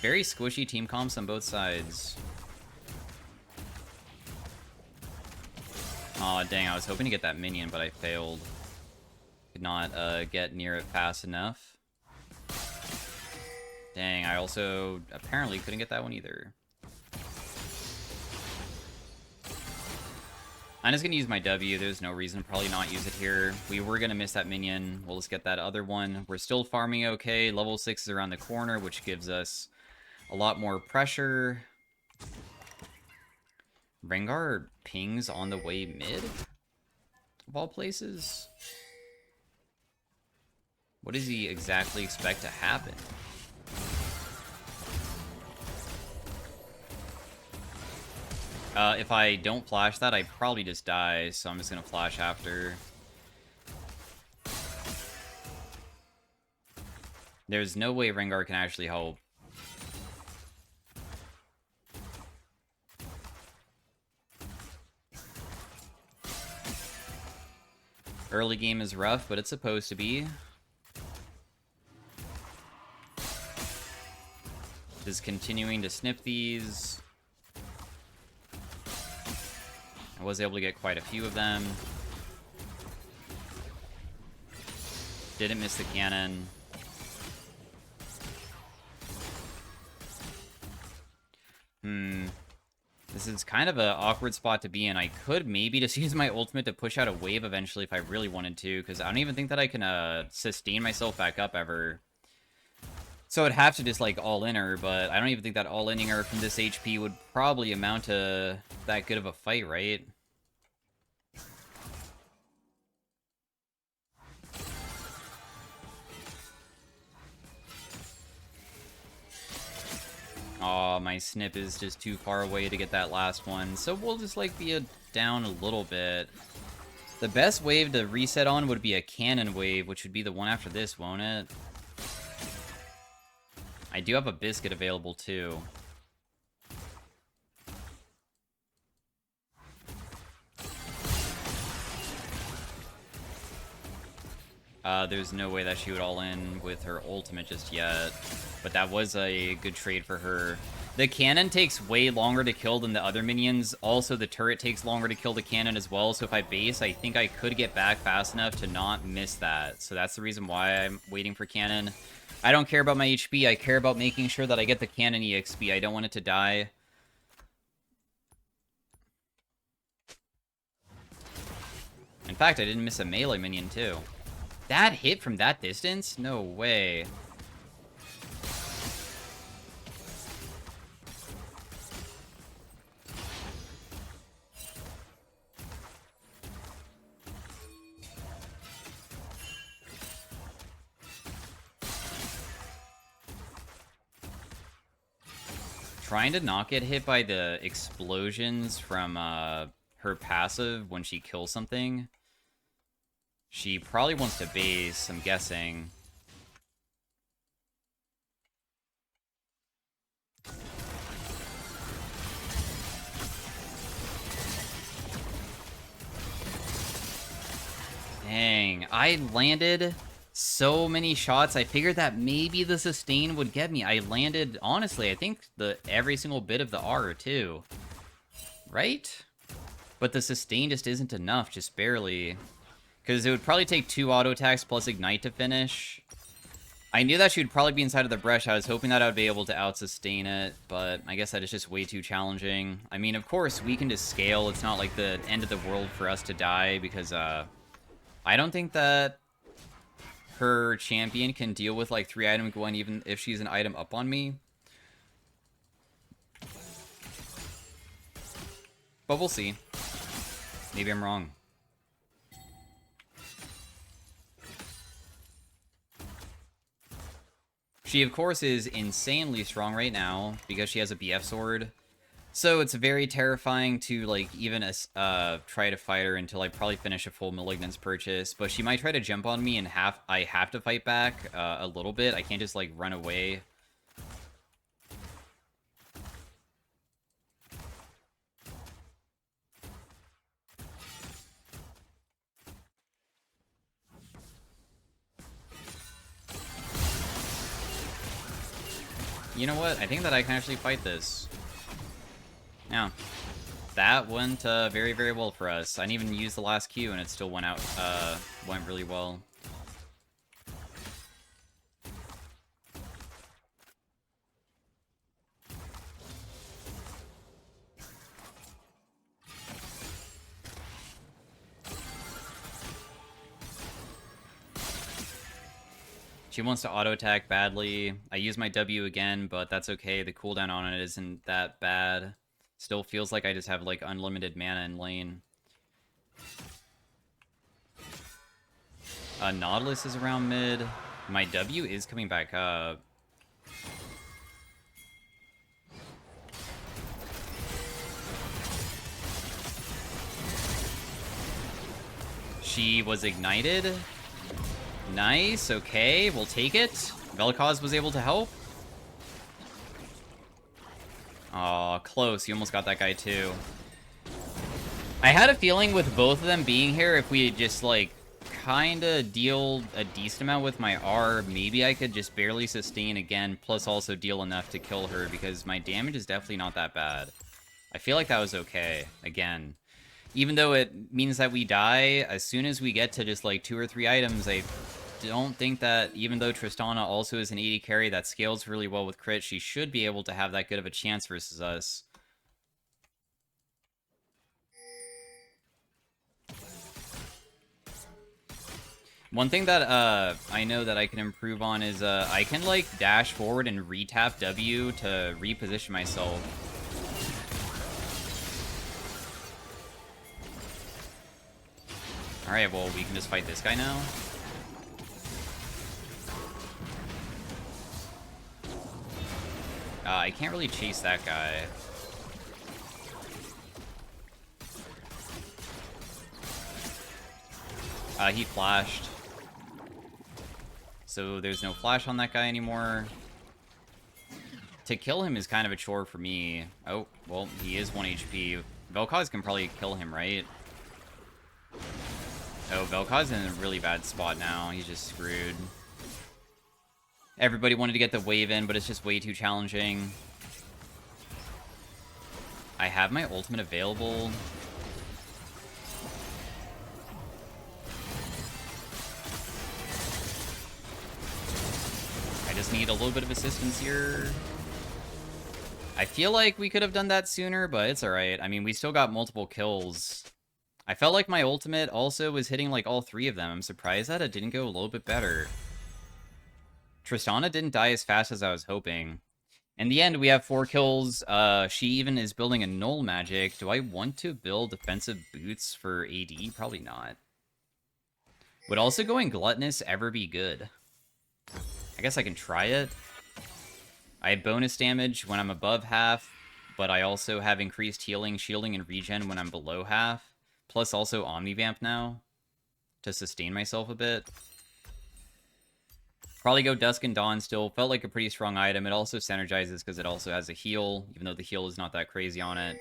very squishy team comps on both sides. Aw, dang, I was hoping to get that minion, but I failed. Could not get near it fast enough. Dang, I also apparently couldn't get that one either. I'm just gonna use my W. There's no reason to probably not use it here. We were gonna miss that minion. We'll just get that other one. We're still farming okay. Level 6 is around the corner, which gives us a lot more pressure. Rengar pings on the way mid? Of all places? What does he exactly expect to happen? If I don't flash that, I probably just die, so I'm just gonna flash after. There's no way Rengar can actually help. Early game is rough, but it's supposed to be. Just continuing to snip these. I was able to get quite a few of them. Didn't miss the cannon. This is kind of an awkward spot to be in. I could maybe just use my ultimate to push out a wave eventually if I really wanted to, because I don't even think that I can sustain myself back up ever. So I'd have to just, like, all-in her, but I don't even think that all-inning her from this HP would probably amount to that good of a fight, right? Aw, my snip is just too far away to get that last one, so we'll just, like, be down a little bit. The best wave to reset on would be a cannon wave, which would be the one after this, won't it? I do have a biscuit available, too. There's no way that she would all in with her ultimate just yet. But that was a good trade for her. The cannon takes way longer to kill than the other minions. Also, the turret takes longer to kill the cannon as well. So if I base, I think I could get back fast enough to not miss that. So that's the reason why I'm waiting for cannon. I don't care about my HP. I care about making sure that I get the cannon EXP. I don't want it to die. In fact, I didn't miss a melee minion too. That hit from that distance? No way. Trying to not get hit by the explosions from her passive when she kills something. She probably wants to base, I'm guessing. Dang, I landed so many shots. I figured that maybe the sustain would get me. I landed, honestly, I think every single bit of the R too. Right? But the sustain just isn't enough, just barely. Because it would probably take 2 auto attacks plus ignite to finish. I knew that she would probably be inside of the brush. I was hoping that I would be able to out-sustain it, but I guess that is just way too challenging. I mean, of course, we can just scale. It's not like the end of the world for us to die, because I don't think that her champion can deal with, like, 3-item Gwen even if she's an item up on me. But we'll see. Maybe I'm wrong. She, of course, is insanely strong right now because she has a BF sword. So it's very terrifying to, like, even try to fight her until I probably finish a full Malignance purchase. But she might try to jump on me and I have to fight back a little bit. I can't just, like, run away. You know what? I think that I can actually fight this. Yeah. That went very, very well for us. I didn't even use the last Q and it still went really well. She wants to auto-attack badly. I use my W again, but that's okay. The cooldown on it isn't that bad. Still feels like I just have, like, unlimited mana in lane. Nautilus is around mid. My W is coming back up. She was ignited. Nice, okay, we'll take it. Vel'Koz was able to help. Aw, close. You almost got that guy too. I had a feeling with both of them being here, if we just, like, kinda deal a decent amount with my R, maybe I could just barely sustain again, plus also deal enough to kill her, because my damage is definitely not that bad. I feel like that was okay, again. Even though it means that we die, as soon as we get to just, like, 2 or 3 items, I don't think that, even though Tristana also is an 80 carry that scales really well with crit, she should be able to have that good of a chance versus us. One thing that I know that I can improve on is I can, like, dash forward and re-tap W to reposition myself. Alright, well, we can just fight this guy now. I can't really chase that guy. He flashed. So there's no flash on that guy anymore. To kill him is kind of a chore for me. Oh, well, he is 1 HP. Vel'Koz can probably kill him, right? Oh, Vel'Koz's in a really bad spot now. He's just screwed. Everybody wanted to get the wave in, but it's just way too challenging. I have my ultimate available. I just need a little bit of assistance here. I feel like we could have done that sooner, but it's alright. I mean, we still got multiple kills. I felt like my ultimate also was hitting like all three of them. I'm surprised that it didn't go a little bit better. Tristana didn't die as fast as I was hoping. In the end, we have 4 kills. She even is building a null magic. Do I want to build defensive boots for AD? Probably not. Would also going gluttonous ever be good? I guess I can try it. I have bonus damage when I'm above half, but I also have increased healing, shielding, and regen when I'm below half. Plus also Omnivamp now to sustain myself a bit. Probably go Dusk and Dawn still. Felt like a pretty strong item. It also synergizes because it also has a heal, even though the heal is not that crazy on it.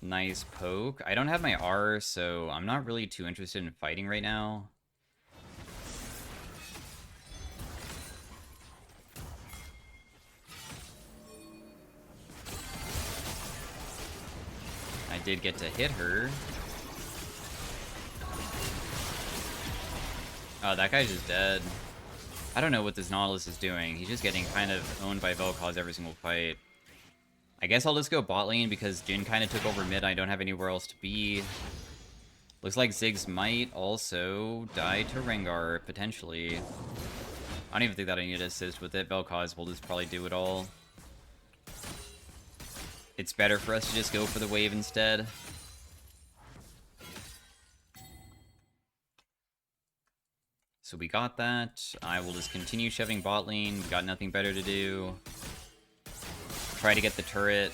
Nice poke. I don't have my R, so I'm not really too interested in fighting right now. I did get to hit her. Oh, that guy's just dead. I don't know what this Nautilus is doing. He's just getting kind of owned by Vel'Koz every single fight. I guess I'll just go bot lane because Jhin kind of took over mid. I don't have anywhere else to be. Looks like Ziggs might also die to Rengar, potentially. I don't even think that I need to assist with it. Vel'Koz will just probably do it all. It's better for us to just go for the wave instead. So we got that. I will just continue shoving bot lane. We got nothing better to do. Try to get the turret.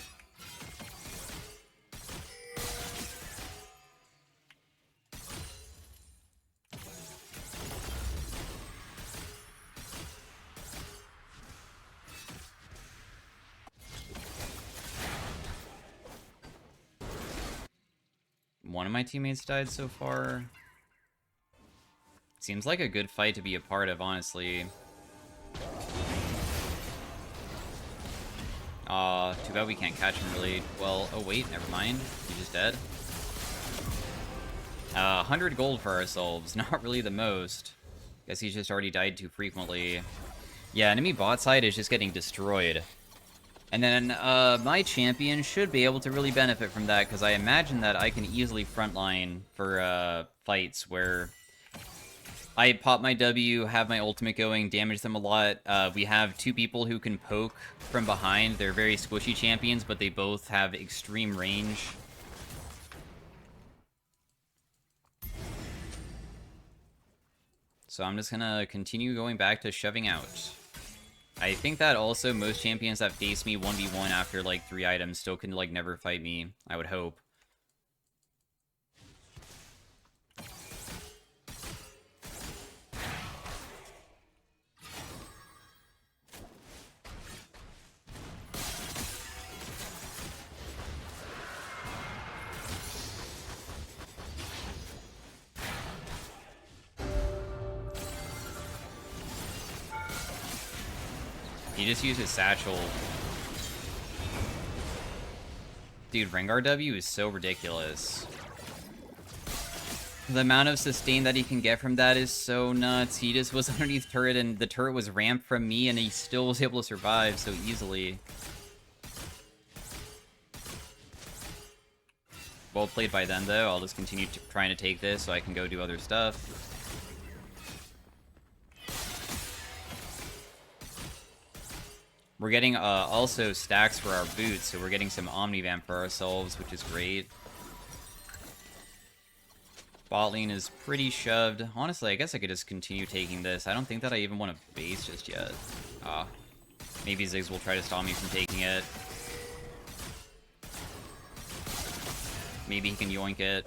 One of my teammates died so far. Seems like a good fight to be a part of, honestly. Too bad we can't catch him really well. Oh wait, never mind. He's just dead. 100 gold for ourselves. Not really the most. Guess he's just already died too frequently. Yeah, enemy bot side is just getting destroyed. And then, my champion should be able to really benefit from that, because I imagine that I can easily frontline for, fights where I pop my W, have my ultimate going, damage them a lot. We have 2 people who can poke from behind. They're very squishy champions, but they both have extreme range. So I'm just gonna continue going back to shoving out. I think that also most champions that face me 1v1 after, like, 3 items still can, like, never fight me. I would hope. He just used his satchel. Dude, Rengar W is so ridiculous. The amount of sustain that he can get from that is so nuts. He just was underneath turret, and the turret was ramped from me, and he still was able to survive so easily. Well played by them, though. I'll just continue trying to take this so I can go do other stuff. We're getting also stacks for our boots, so we're getting some Omnivamp for ourselves, which is great. Bot lane is pretty shoved. Honestly, I guess I could just continue taking this. I don't think that I even want to base just yet. Maybe Ziggs will try to stop me from taking it. Maybe he can yoink it.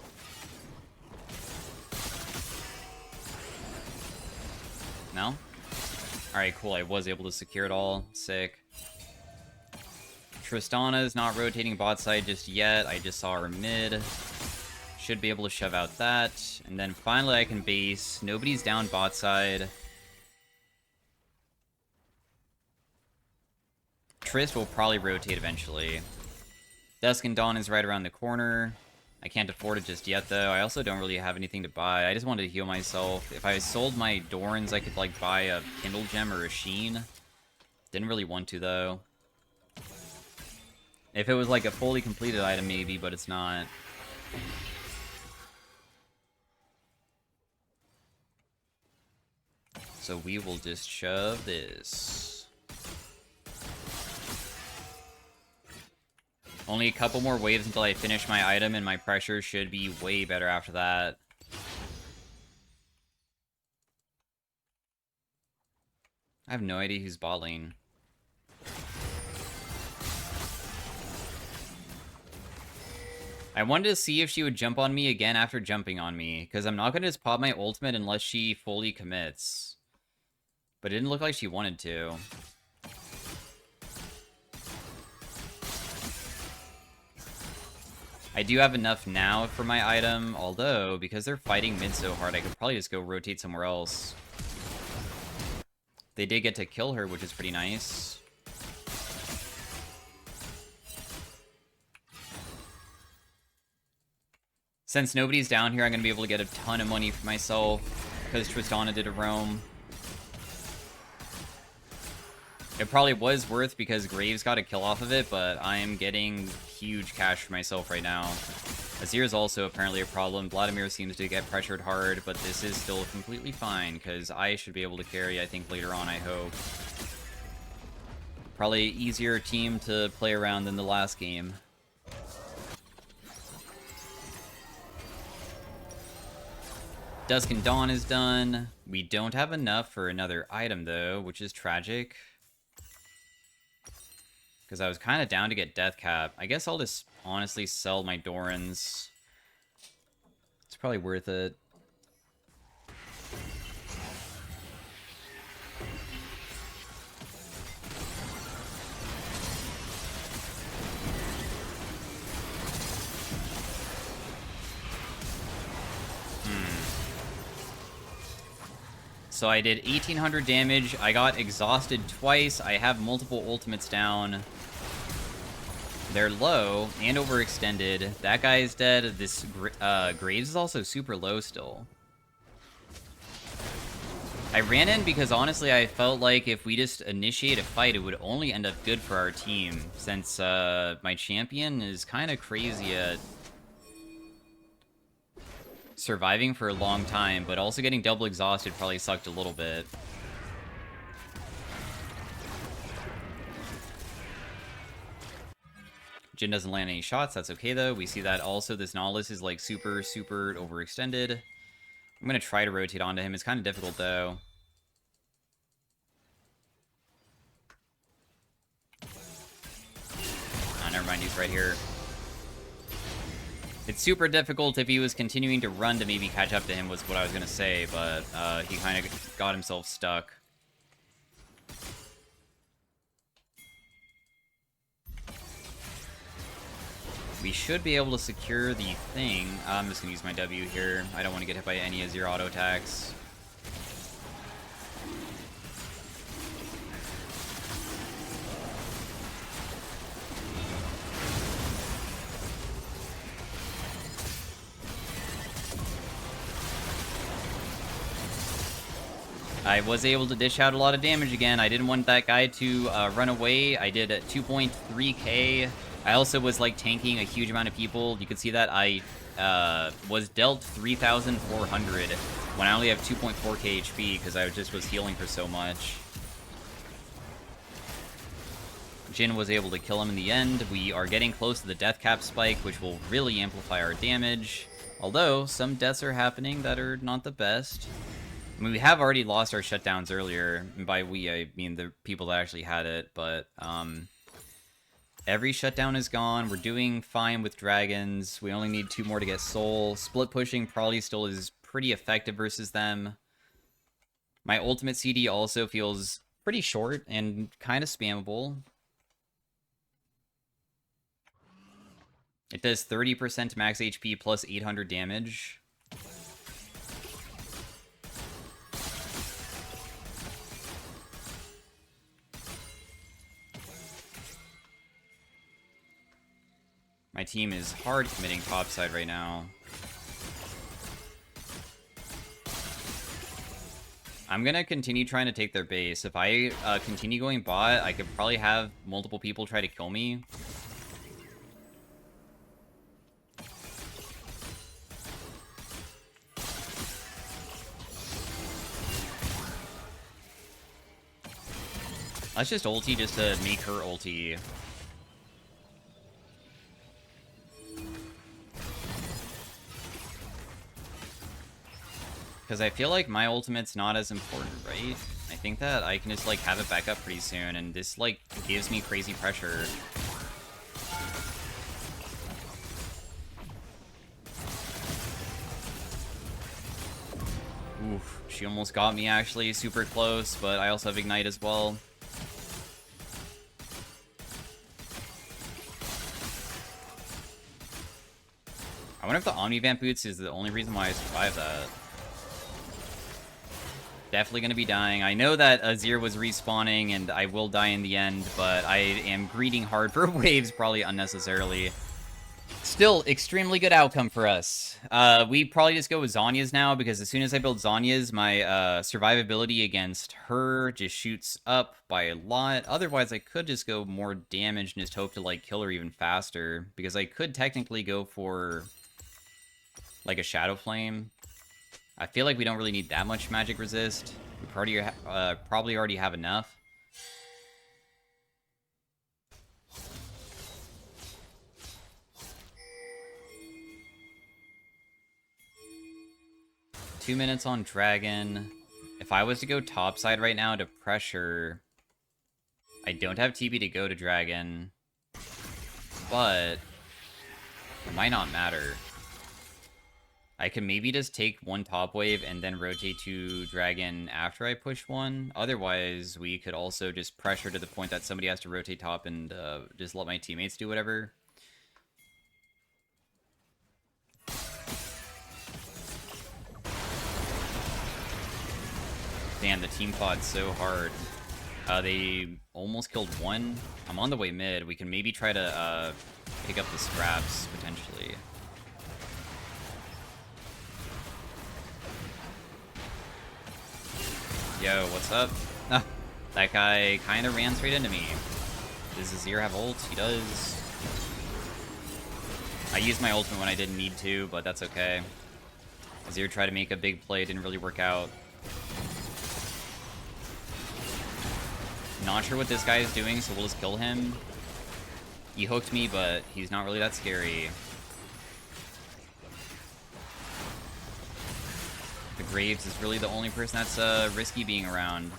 No? Alright, cool. I was able to secure it all. Sick. Tristana's not rotating bot side just yet. I just saw her mid. Should be able to shove out that. And then finally I can base. Nobody's down bot side. Trist will probably rotate eventually. Dusk and Dawn is right around the corner. I can't afford it just yet, though. I also don't really have anything to buy. I just wanted to heal myself. If I sold my Dorans, I could, like, buy a Kindle Gem or a Sheen. Didn't really want to, though. If it was, like, a fully completed item, maybe, but it's not. So we will just shove this. Only a couple more waves until I finish my item, and my pressure should be way better after that. I have no idea who's bot lane. I wanted to see if she would jump on me again after jumping on me, because I'm not going to just pop my ultimate unless she fully commits. But it didn't look like she wanted to. I do have enough now for my item, although, because they're fighting mid so hard, I could probably just go rotate somewhere else. They did get to kill her, which is pretty nice. Since nobody's down here, I'm going to be able to get a ton of money for myself, because Tristana did a roam. It probably was worth because Graves got a kill off of it, but I am getting huge cash for myself right now. Azir is also apparently a problem. Vladimir seems to get pressured hard, but this is still completely fine because I should be able to carry, I think, later on, I hope. Probably easier team to play around than the last game. Dusk and Dawn is done. We don't have enough for another item, though, which is tragic. Because I was kind of down to get Death Cap. I guess I'll just honestly sell my Dorans. It's probably worth it. So I did 1800 damage. I got exhausted twice. I have multiple ultimates down. They're low and overextended. That guy is dead. This Graves is also super low still. I ran in because honestly I felt like if we just initiate a fight, it would only end up good for our team. Since my champion is kind of crazy at surviving for a long time, but also getting double exhausted probably sucked a little bit. Jhin doesn't land any shots, that's okay though. We see that also this Nautilus is like super overextended. I'm gonna try to rotate onto him. It's kind of difficult though. Never mind, he's right here. It's super difficult if he was continuing to run to maybe catch up to him was what I was gonna say, but he kind of got himself stuck. We should be able to secure the thing. I'm just going to use my W here. I don't want to get hit by any Azir auto attacks. I was able to dish out a lot of damage again. I didn't want that guy to run away. I did 2.3k. I also was like tanking a huge amount of people. You can see that I was dealt 3,400 when I only have 2.4k HP because I just was healing for so much. Jhin was able to kill him in the end. We are getting close to the death cap spike, which will really amplify our damage. Although, some deaths are happening that are not the best. I mean, we have already lost our shutdowns earlier. And by we, I mean the people that actually had it. But, every shutdown is gone. We're doing fine with dragons. We only need 2 more to get soul. Split pushing probably still is pretty effective versus them. My ultimate CD also feels pretty short and kind of spammable. It does 30% max HP plus 800 damage. My team is hard committing topside right now. I'm gonna continue trying to take their base. If I continue going bot, I could probably have multiple people try to kill me. Let's just ulti just to make her ulti. Because I feel like my ultimate's not as important, right? I think that I can just, like, have it back up pretty soon, and this, like, gives me crazy pressure. Oof, she almost got me, actually. Super close, but I also have Ignite as well. I wonder if the Omni-Vamp boots is the only reason why I survived that. Definitely going to be dying. I know that Azir was respawning, and I will die in the end, but I am greeting hard for waves, probably unnecessarily. Still, extremely good outcome for us. We probably just go with Zhonya's now, because as soon as I build Zhonya's, my survivability against her just shoots up by a lot. Otherwise, I could just go more damage and just hope to, like, kill her even faster, because I could technically go for, like, a Shadow Flame. I feel like we don't really need that much magic resist. We probably already have enough. Two minutes on Dragon. If I was to go topside right now to pressure, I don't have TP to go to Dragon, but it might not matter. I can maybe just take one top wave and then rotate to Dragon after I push one. Otherwise, we could also just pressure to the point that somebody has to rotate top and just let my teammates do whatever. Damn, the team fought so hard. They almost killed one. I'm on the way mid. We can maybe try to pick up the scraps, potentially. Yo, what's up? Ah, that guy kind of ran straight into me. Does Azir have ult? He does. I used my ultimate when I didn't need to, but that's okay. Azir tried to make a big play, didn't really work out. Not sure what this guy is doing, so we'll just kill him. He hooked me, but he's not really that scary. The Graves is really the only person that's risky being around.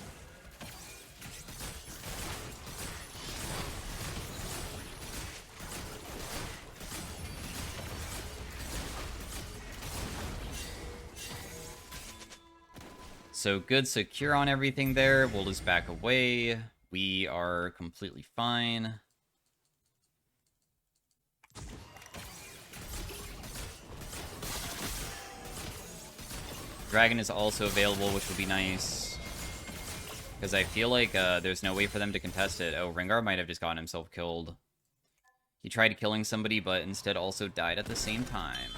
So good secure on everything there. We'll just back away. We are completely fine. Dragon is also available, which would be nice. Because I feel like there's no way for them to contest it. Oh, Rengar might have just gotten himself killed. He tried killing somebody, but instead also died at the same time.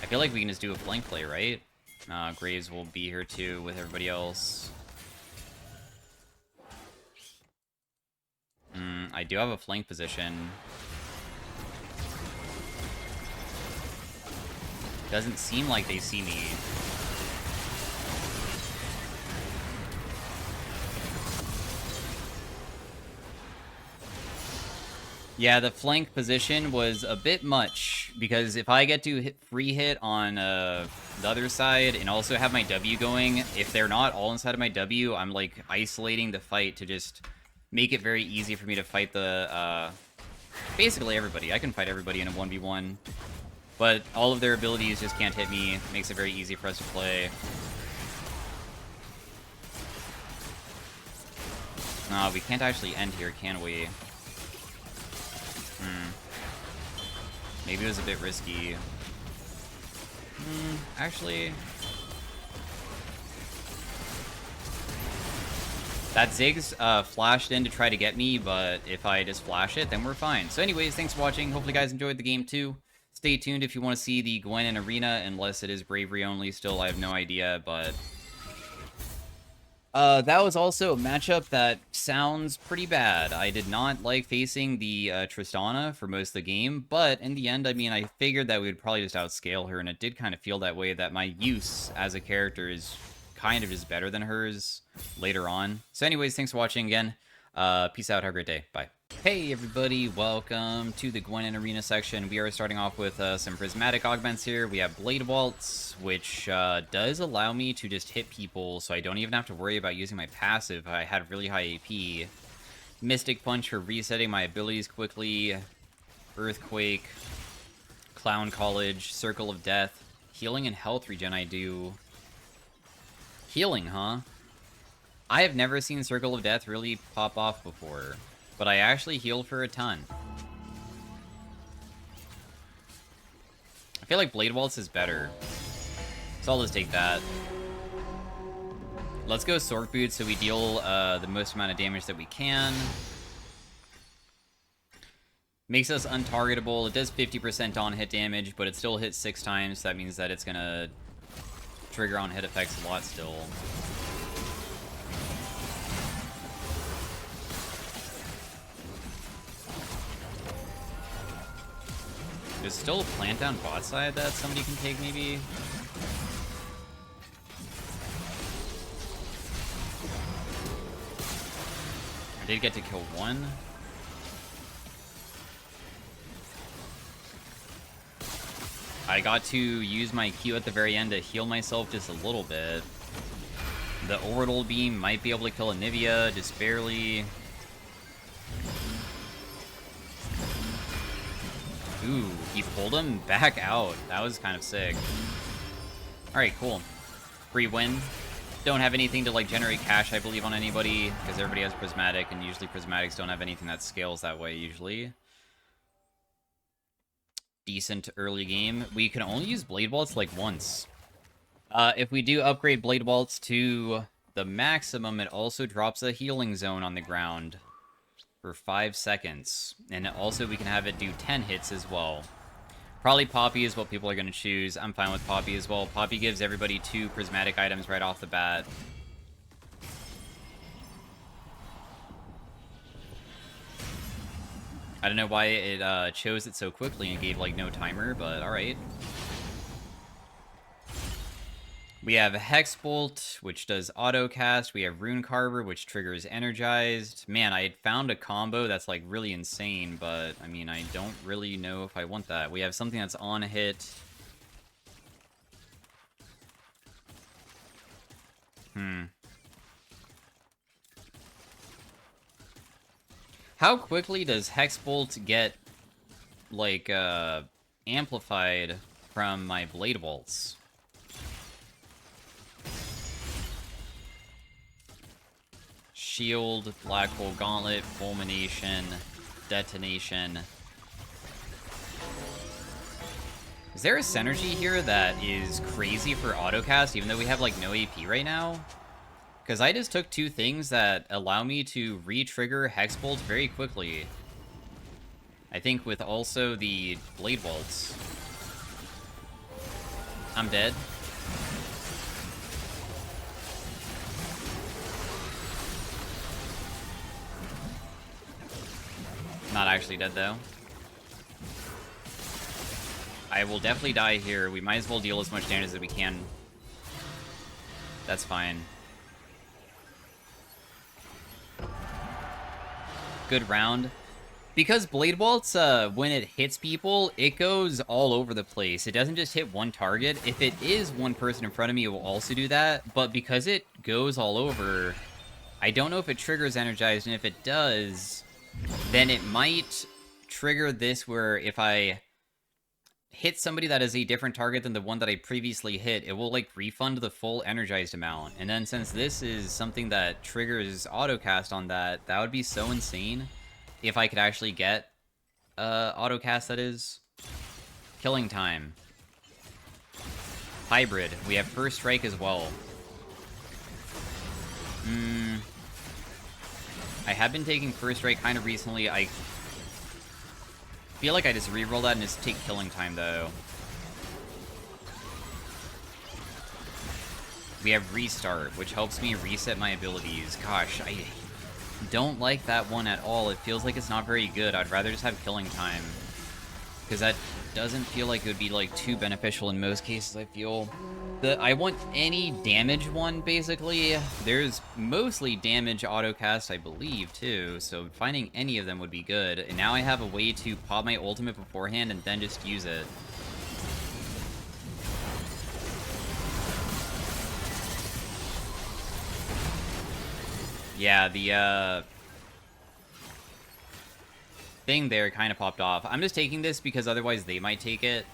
I feel like we can just do a flank play, right? Graves will be here too with everybody else. I do have a flank position. Doesn't seem like they see me. Yeah, the flank position was a bit much, because if I get to free hit on the other side and also have my W going, if they're not all inside of my W, I'm like isolating the fight to just make it very easy for me to fight the basically everybody. I can fight everybody in a 1v1. But all of their abilities just can't hit me. Makes it very easy for us to play. We can't actually end here, can we? Maybe it was a bit risky. Actually... That Ziggs flashed in to try to get me, but if I just flash it, then we're fine. So anyways, thanks for watching. Hopefully you guys enjoyed the game too. Stay tuned if you want to see the Gwen in Arena, unless it is Bravery only still. I have no idea, but... that was also a matchup that sounds pretty bad. I did not like facing the Tristana for most of the game, but in the end, I mean, I figured that we would probably just outscale her, and it did kind of feel that way, that my use as a character is kind of just better than hers later on. So anyways, thanks for watching again. Peace out, have a great day. Bye. Hey everybody, welcome to the Gwen in Arena section. We are starting off with some prismatic augments here. We have Blade Waltz, which does allow me to just hit people, so I don't even have to worry about using my passive. I had really high AP. Mystic Punch for resetting my abilities quickly. Earthquake. Clown College. Circle of Death. Healing and health regen I do. Healing, huh? I have never seen Circle of Death really pop off before, but I actually heal for a ton. I feel like Blade Waltz is better, so I'll just take that. Let's go Sword Boot so we deal the most amount of damage that we can. Makes us untargetable. It does 50% on hit damage, but it still hits 6 times, so that means that it's gonna trigger on hit effects a lot still. There's still a plant down bot side that somebody can take, maybe? I did get to kill one. I got to use my Q at the very end to heal myself just a little bit. The Orbital Beam might be able to kill a Nivea, just barely. Ooh, he pulled him back out. That was kind of sick. Alright, cool. Free win. Don't have anything to, like, generate cash, I believe, on anybody, because everybody has Prismatic, and usually Prismatics don't have anything that scales that way, usually. Decent early game. We can only use Blade Waltz, like, once. If we do upgrade Blade Waltz to the maximum, it also drops a healing zone on the ground for 5 seconds. And also we can have it do 10 hits as well. Probably Poppy is what people are going to choose. I'm fine with Poppy as well. Poppy gives everybody 2 prismatic items right off the bat. I don't know why it chose it so quickly and gave, like, no timer, but alright. We have Hex Bolt, which does auto cast. We have Rune Carver, which triggers Energized. Man, I had found a combo that's, like, really insane, but, I mean, I don't really know if I want that. We have something that's on hit. How quickly does Hex Bolt get, like, amplified from my Blade Waltz? Shield, Black Hole Gauntlet, Fulmination, Detonation. Is there a synergy here that is crazy for autocast, even though we have, like, no AP right now? Because I just took 2 things that allow me to re-trigger Hex Bolt very quickly. I think with also the Blade Waltz. I'm dead. Not actually dead, though. I will definitely die here. We might as well deal as much damage as we can. That's fine. Good round. Because Blade Waltz, when it hits people, it goes all over the place. It doesn't just hit one target. If it is one person in front of me, it will also do that. But because it goes all over, I don't know if it triggers Energized, and if it does, then it might trigger this where if I hit somebody that is a different target than the one that I previously hit, it will like refund the full energized amount. And then since this is something that triggers autocast on that, that would be so insane if I could actually get autocast, that is. Killing time. Hybrid. We have first strike as well. I have been taking first strike kind of recently. I feel like I just reroll that and just take killing time, though. We have restart, which helps me reset my abilities. Gosh, I don't like that one at all. It feels like it's not very good. I'd rather just have killing time, because that doesn't feel like it would be like too beneficial in most cases, I feel. I want any damage one, basically. There's mostly damage autocast, I believe, too, so finding any of them would be good. And now I have a way to pop my ultimate beforehand and then just use it. Yeah, the thing there kind of popped off. I'm just taking this because otherwise they might take it.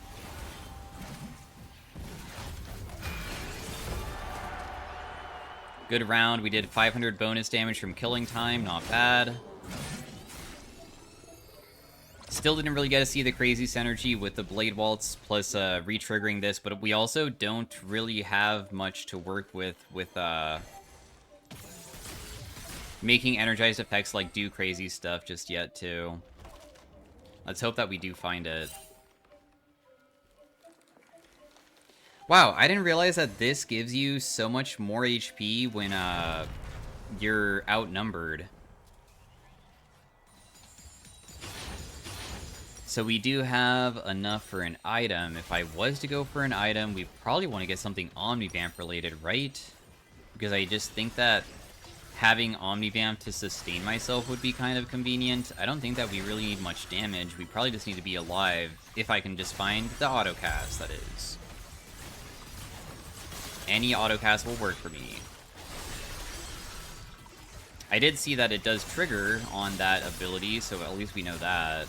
Good round. We did 500 bonus damage from killing time. Not bad. Still didn't really get to see the crazy synergy with the Blade Waltz plus re-triggering this, but we also don't really have much to work with making energized effects like do crazy stuff just yet, too. Let's hope that we do find it. Wow, I didn't realize that this gives you so much more HP when you're outnumbered. So we do have enough for an item. If I was to go for an item, we probably want to get something Omnivamp related, right? Because I just think that having Omnivamp to sustain myself would be kind of convenient. I don't think that we really need much damage. We probably just need to be alive, if I can just find the autocast, that is. Any autocast will work for me. I did see that it does trigger on that ability, so at least we know that.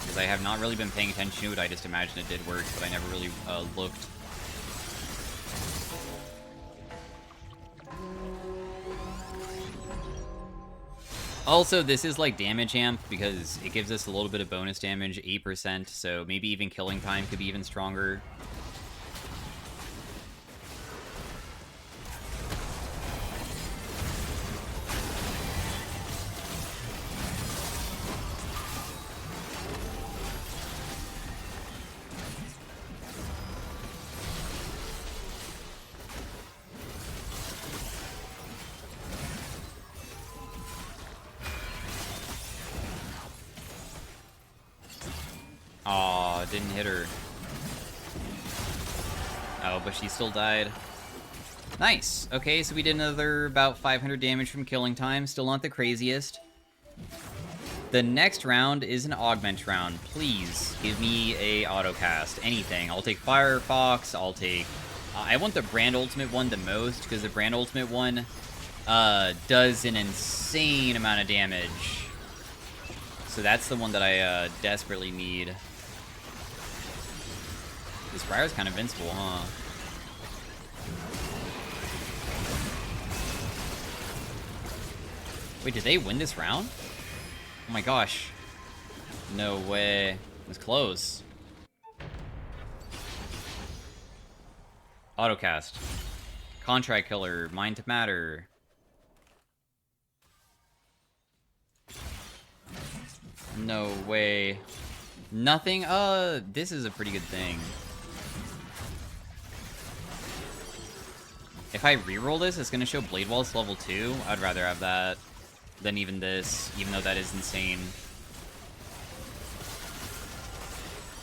Because I have not really been paying attention to it, I just imagined it did work, but I never really looked. Also, this is like damage amp because it gives us a little bit of bonus damage, 8%, so maybe even killing time could be even stronger. Aw, didn't hit her. Oh, but she still died. Nice. Okay, so we did another about 500 damage from killing time. Still not the craziest. The next round is an augment round. Please give me a autocast. Anything. I'll take Firefox. I'll take... I want the Brand Ultimate one the most, because the Brand Ultimate one does an insane amount of damage. So that's the one that I desperately need. This Briar's kind of invincible, huh? Wait, did they win this round? Oh my gosh. No way. It was close. Autocast. Contract Killer. Mind to Matter. No way. Nothing? This is a pretty good thing. If I reroll this, it's gonna show Blade Waltz level 2. I'd rather have that than even this, even though that is insane.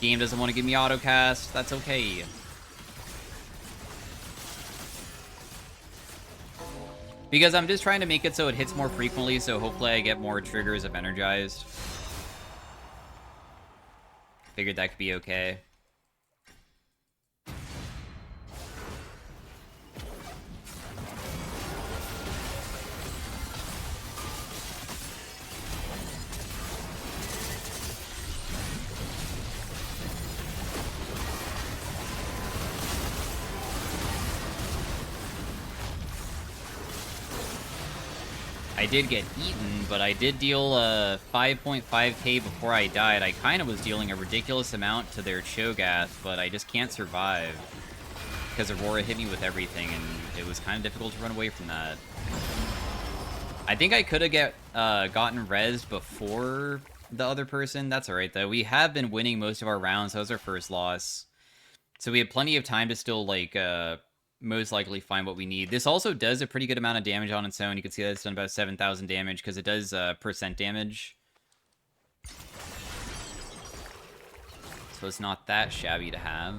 Game doesn't want to give me autocast. That's okay. Because I'm just trying to make it so it hits more frequently, so hopefully I get more triggers of energized. Figured that could be okay. I did get eaten, but I did deal 5.5k before I died. I kind of was dealing a ridiculous amount to their Cho'Gath, but I just can't survive. Because Aurora hit me with everything, and it was kind of difficult to run away from that. I think I could have gotten rezzed before the other person. That's alright, though. We have been winning most of our rounds. That was our first loss. So we had plenty of time to still, like, most likely find what we need. This also does a pretty good amount of damage on its own. You can see that it's done about 7,000 damage, because it does percent damage. So it's not that shabby to have.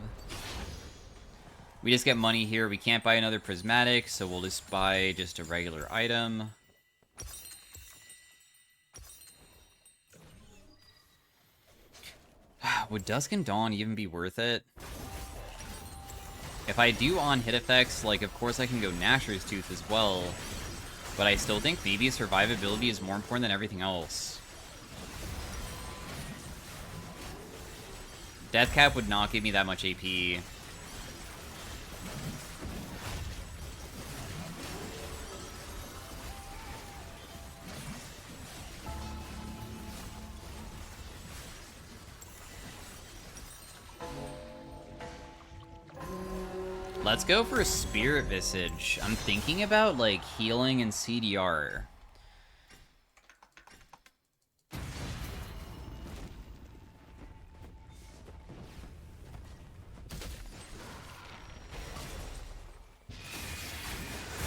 We just get money here. We can't buy another prismatic, so we'll just buy just a regular item. Would Dusk and Dawn even be worth it? If I do on-hit effects, like, of course I can go Gnasher's Tooth as well, but I still think maybe survivability is more important than everything else. Deathcap would not give me that much AP. Let's go for a Spirit Visage. I'm thinking about, like, healing and CDR.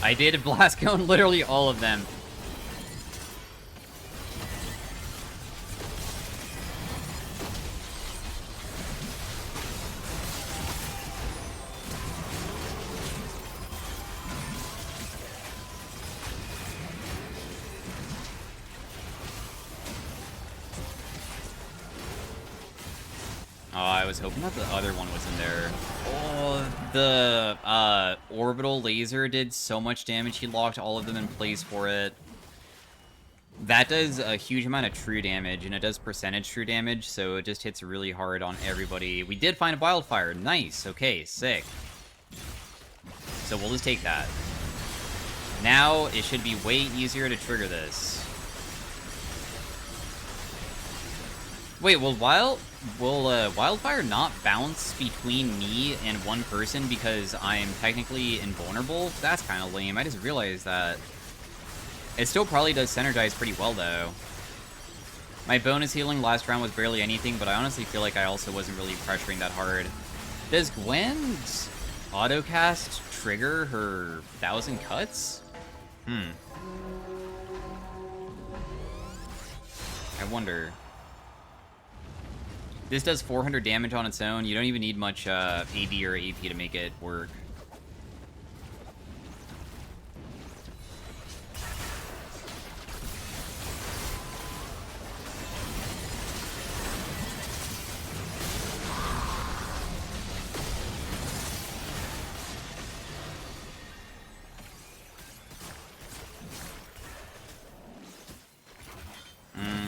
I did Blast Cone literally all of them. Oh, I was hoping that the other one was in there. Oh, the orbital laser did so much damage. He locked all of them in place for it. That does a huge amount of true damage, and it does percentage true damage, so it just hits really hard on everybody. We did find a wildfire. Nice. Okay, sick. So we'll just take that. Now it should be way easier to trigger this. Wait, will Wildfire not bounce between me and one person because I'm technically invulnerable? That's kind of lame. I just realized that. It still probably does Synergize pretty well, though. My bonus healing last round was barely anything, but I honestly feel like I also wasn't really pressuring that hard. Does Gwen's autocast trigger her 1,000 cuts? I wonder. This does 400 damage on its own. You don't even need much AD or AP to make it work.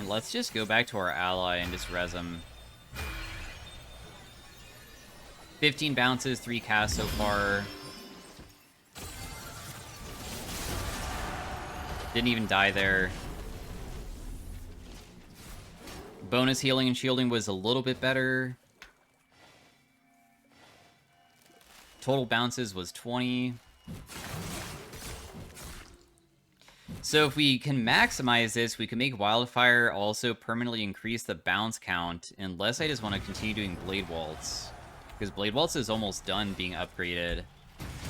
Let's just go back to our ally and just res him. 15 bounces, 3 casts so far. Didn't even die there. Bonus healing and shielding was a little bit better. Total bounces was 20. So if we can maximize this, we can make Wildfire also permanently increase the bounce count, unless I just want to continue doing Blade Waltz. Because Blade Waltz is almost done being upgraded.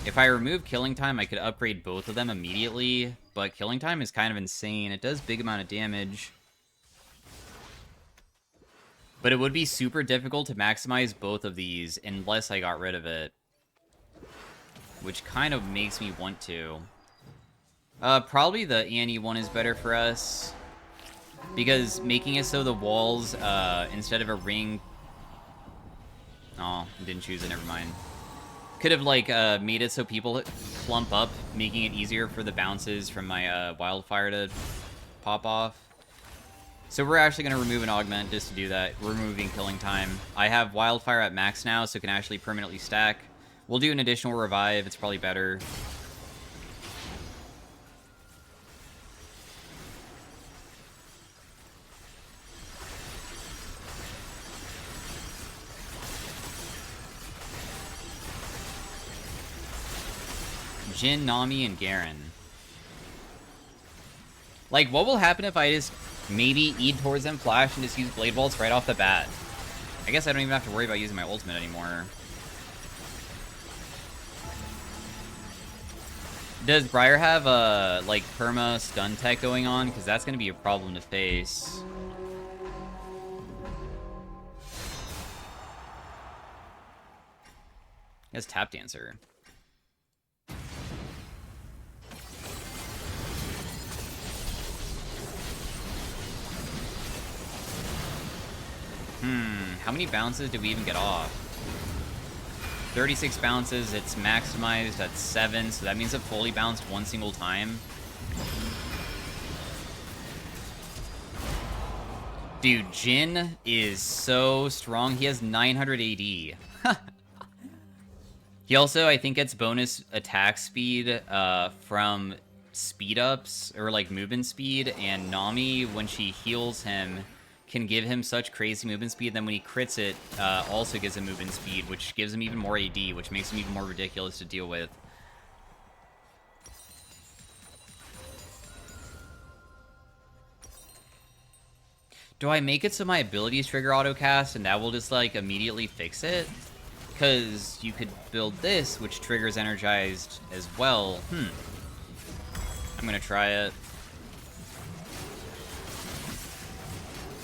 If I remove Killing Time, I could upgrade both of them immediately, but Killing Time is kind of insane. It does big amount of damage. But it would be super difficult to maximize both of these unless I got rid of it. Which kind of makes me want to. Probably the Annie one is better for us. Because making it so the walls, instead of a ring... Oh, didn't choose it, never mind. Could have, like, made it so people clump up, making it easier for the bounces from my Wildfire to pop off. So we're actually going to remove an Augment just to do that, removing Killing Time. I have Wildfire at max now, so it can actually permanently stack. We'll do an additional Revive, it's probably better. Jin, Nami, and Garen. Like, what will happen if I just maybe eat towards them, flash, and just use Blade Vaults right off the bat? I guess I don't even have to worry about using my ultimate anymore. Does Briar have a, like, perma stun tech going on? Because that's going to be a problem to face. He has Tap Dancer. How many bounces did we even get off? 36 bounces, it's maximized at 7, so that means it fully bounced one single time. Dude, Jin is so strong. He has 900 AD. He also, I think, gets bonus attack speed from speed ups, or like movement speed, and Nami, when she heals him, can give him such crazy movement speed. Then when he crits it, also gives him movement speed, which gives him even more AD, which makes him even more ridiculous to deal with. Do I make it so my abilities trigger autocast and that will just like immediately fix it? Because you could build this, which triggers energized as well. I'm gonna try it.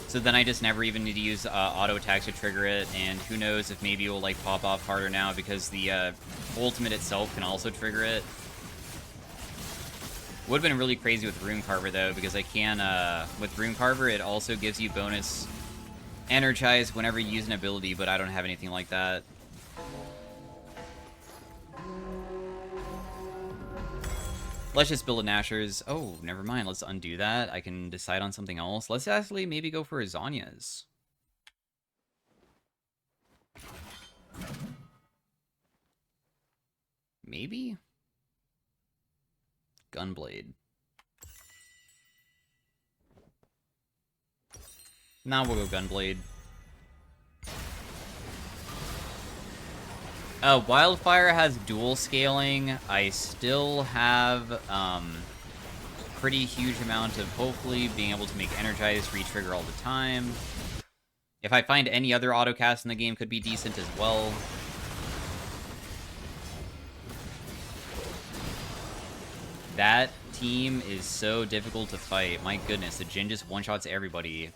So then I just never even need to use auto attacks to trigger it, and who knows if maybe it will like pop off harder now because the ultimate itself can also trigger it. Would have been really crazy with Rune Carver though, because I can with Rune Carver it also gives you bonus energize whenever you use an ability, but I don't have anything like that. Let's just build a Nashor's. Oh, never mind. Let's undo that. I can decide on something else. Let's actually maybe go for a Zanya's. Maybe? Gunblade. Now we'll go Gunblade. Wildfire has dual scaling. I still have pretty huge amount of hopefully being able to make Energize re-trigger all the time. If I find any other autocast in the game, could be decent as well. That team is so difficult to fight. My goodness, the Jin just one-shots everybody.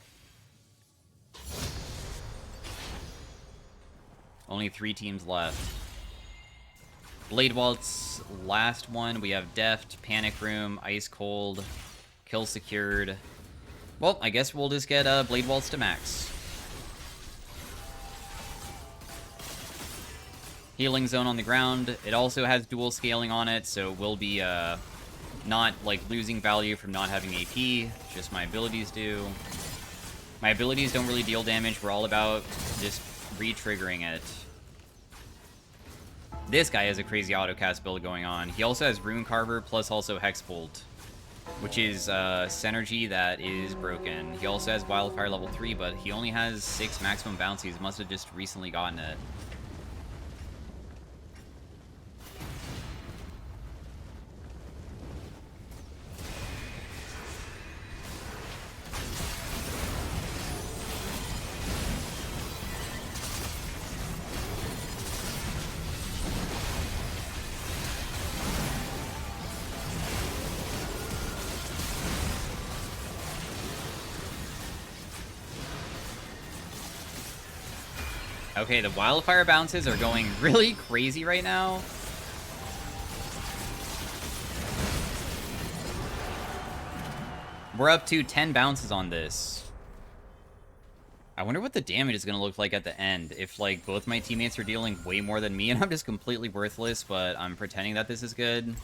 Only 3 teams left. Blade Waltz, last one. We have Deft, Panic Room, Ice Cold, Kill Secured. Well, I guess we'll just get Blade Waltz to max. Healing Zone on the ground. It also has dual scaling on it, so we'll be not like losing value from not having AP. Just my abilities do. My abilities don't really deal damage. We're all about just re-triggering it. This guy has a crazy autocast build going on. He also has Rune Carver plus also Hexbolt, which is Synergy that is broken. He also has Wildfire level 3, but he only has 6 maximum bounces. Must have just recently gotten it. Okay, the Wildfire bounces are going really crazy right now. We're up to 10 bounces on this. I wonder what the damage is going to look like at the end. If, like, both my teammates are dealing way more than me and I'm just completely worthless, but I'm pretending that this is good.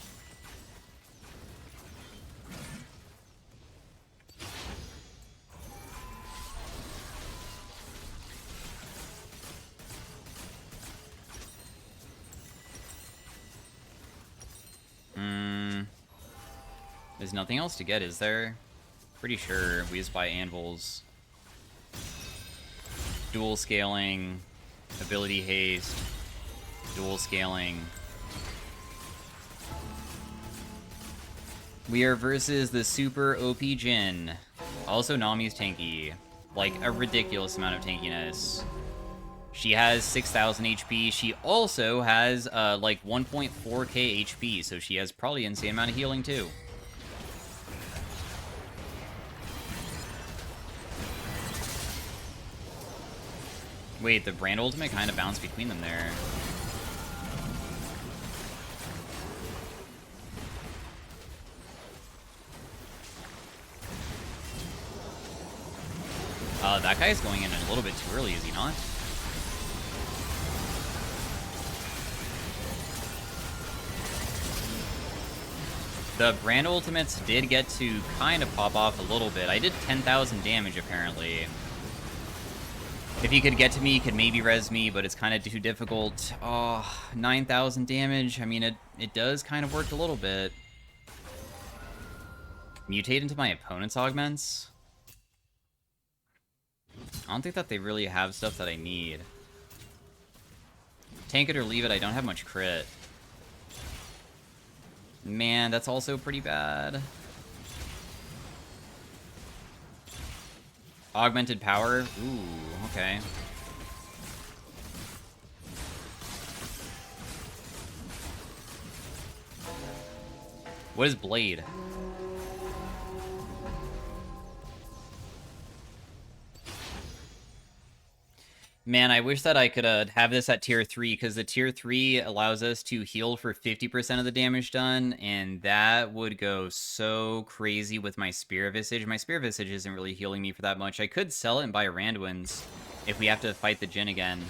There's nothing else to get, is there? Pretty sure we just buy anvils. Dual scaling, ability haste, dual scaling. We are versus the super OP Jin. Also, Nami's tanky. Like, a ridiculous amount of tankiness. She has 6,000 HP. She also has, like, 1.4k HP, so she has probably an insane amount of healing, too. Wait, the Brand ultimate kind of bounced between them there. That guy's going in a little bit too early, is he not? The Brand ultimates did get to kind of pop off a little bit. I did 10,000 damage, apparently. If he could get to me, he could maybe res me, but it's kind of too difficult. Oh, 9,000 damage. I mean, it does kind of work a little bit. Mutate into my opponent's augments? I don't think that they really have stuff that I need. Tank it or leave it, I don't have much crit. Man, that's also pretty bad. Augmented power? Ooh, okay. What is Blade? Man, I wish that I could have this at tier 3, because the tier 3 allows us to heal for 50% of the damage done, and that would go so crazy with my Spear Visage. My Spear Visage isn't really healing me for that much. I could sell it and buy Randwins if we have to fight the Jin again.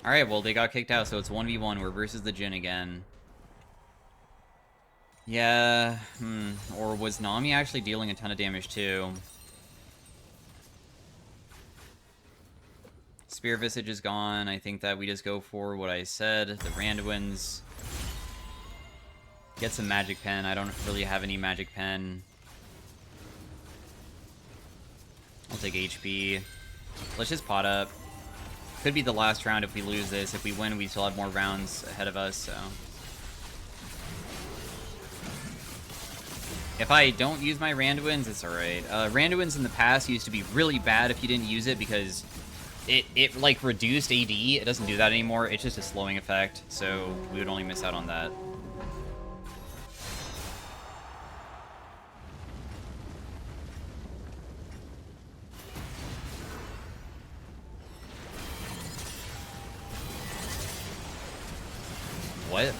Alright, well, they got kicked out, so it's 1v1. We're versus the Jin again. Yeah, or was Nami actually dealing a ton of damage, too? Spear Visage is gone. I think that we just go for what I said. The Randwins. Get some Magic Pen. I don't really have any Magic Pen. I'll take HP. Let's just pot up. Could be the last round if we lose this. If we win, we still have more rounds ahead of us, so... If I don't use my Randwins, it's alright. Randwins in the past used to be really bad if you didn't use it, because it like, reduced AD. It doesn't do that anymore. It's just a slowing effect, so we would only miss out on that.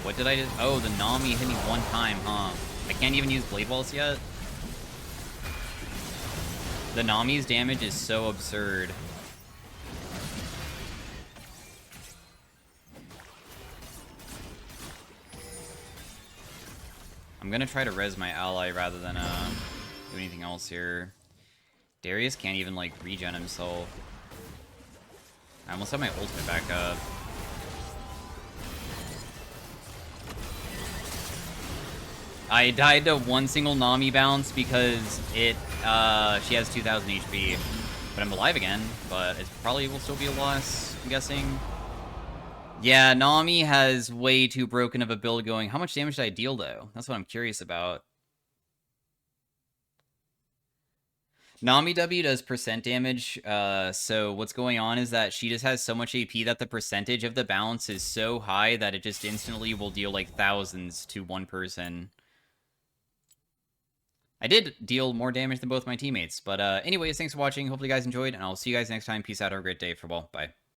What did I just... Oh, the Nami hit me one time, huh? I can't even use Blade Walls yet? The Nami's damage is so absurd. I'm gonna try to res my ally rather than do anything else here. Darius can't even, like, regen himself. I almost have my ultimate back up. I died to one single Nami bounce because she has 2,000 HP. But I'm alive again, but it probably will still be a loss, I'm guessing. Yeah, Nami has way too broken of a build going. How much damage did I deal, though? That's what I'm curious about. Nami W does percent damage, so what's going on is that she just has so much AP that the percentage of the bounce is so high that it just instantly will deal, like, thousands to one person. I did deal more damage than both my teammates. But anyways, thanks for watching. Hopefully you guys enjoyed, and I'll see you guys next time. Peace out. Have a great day. Farewell. Bye.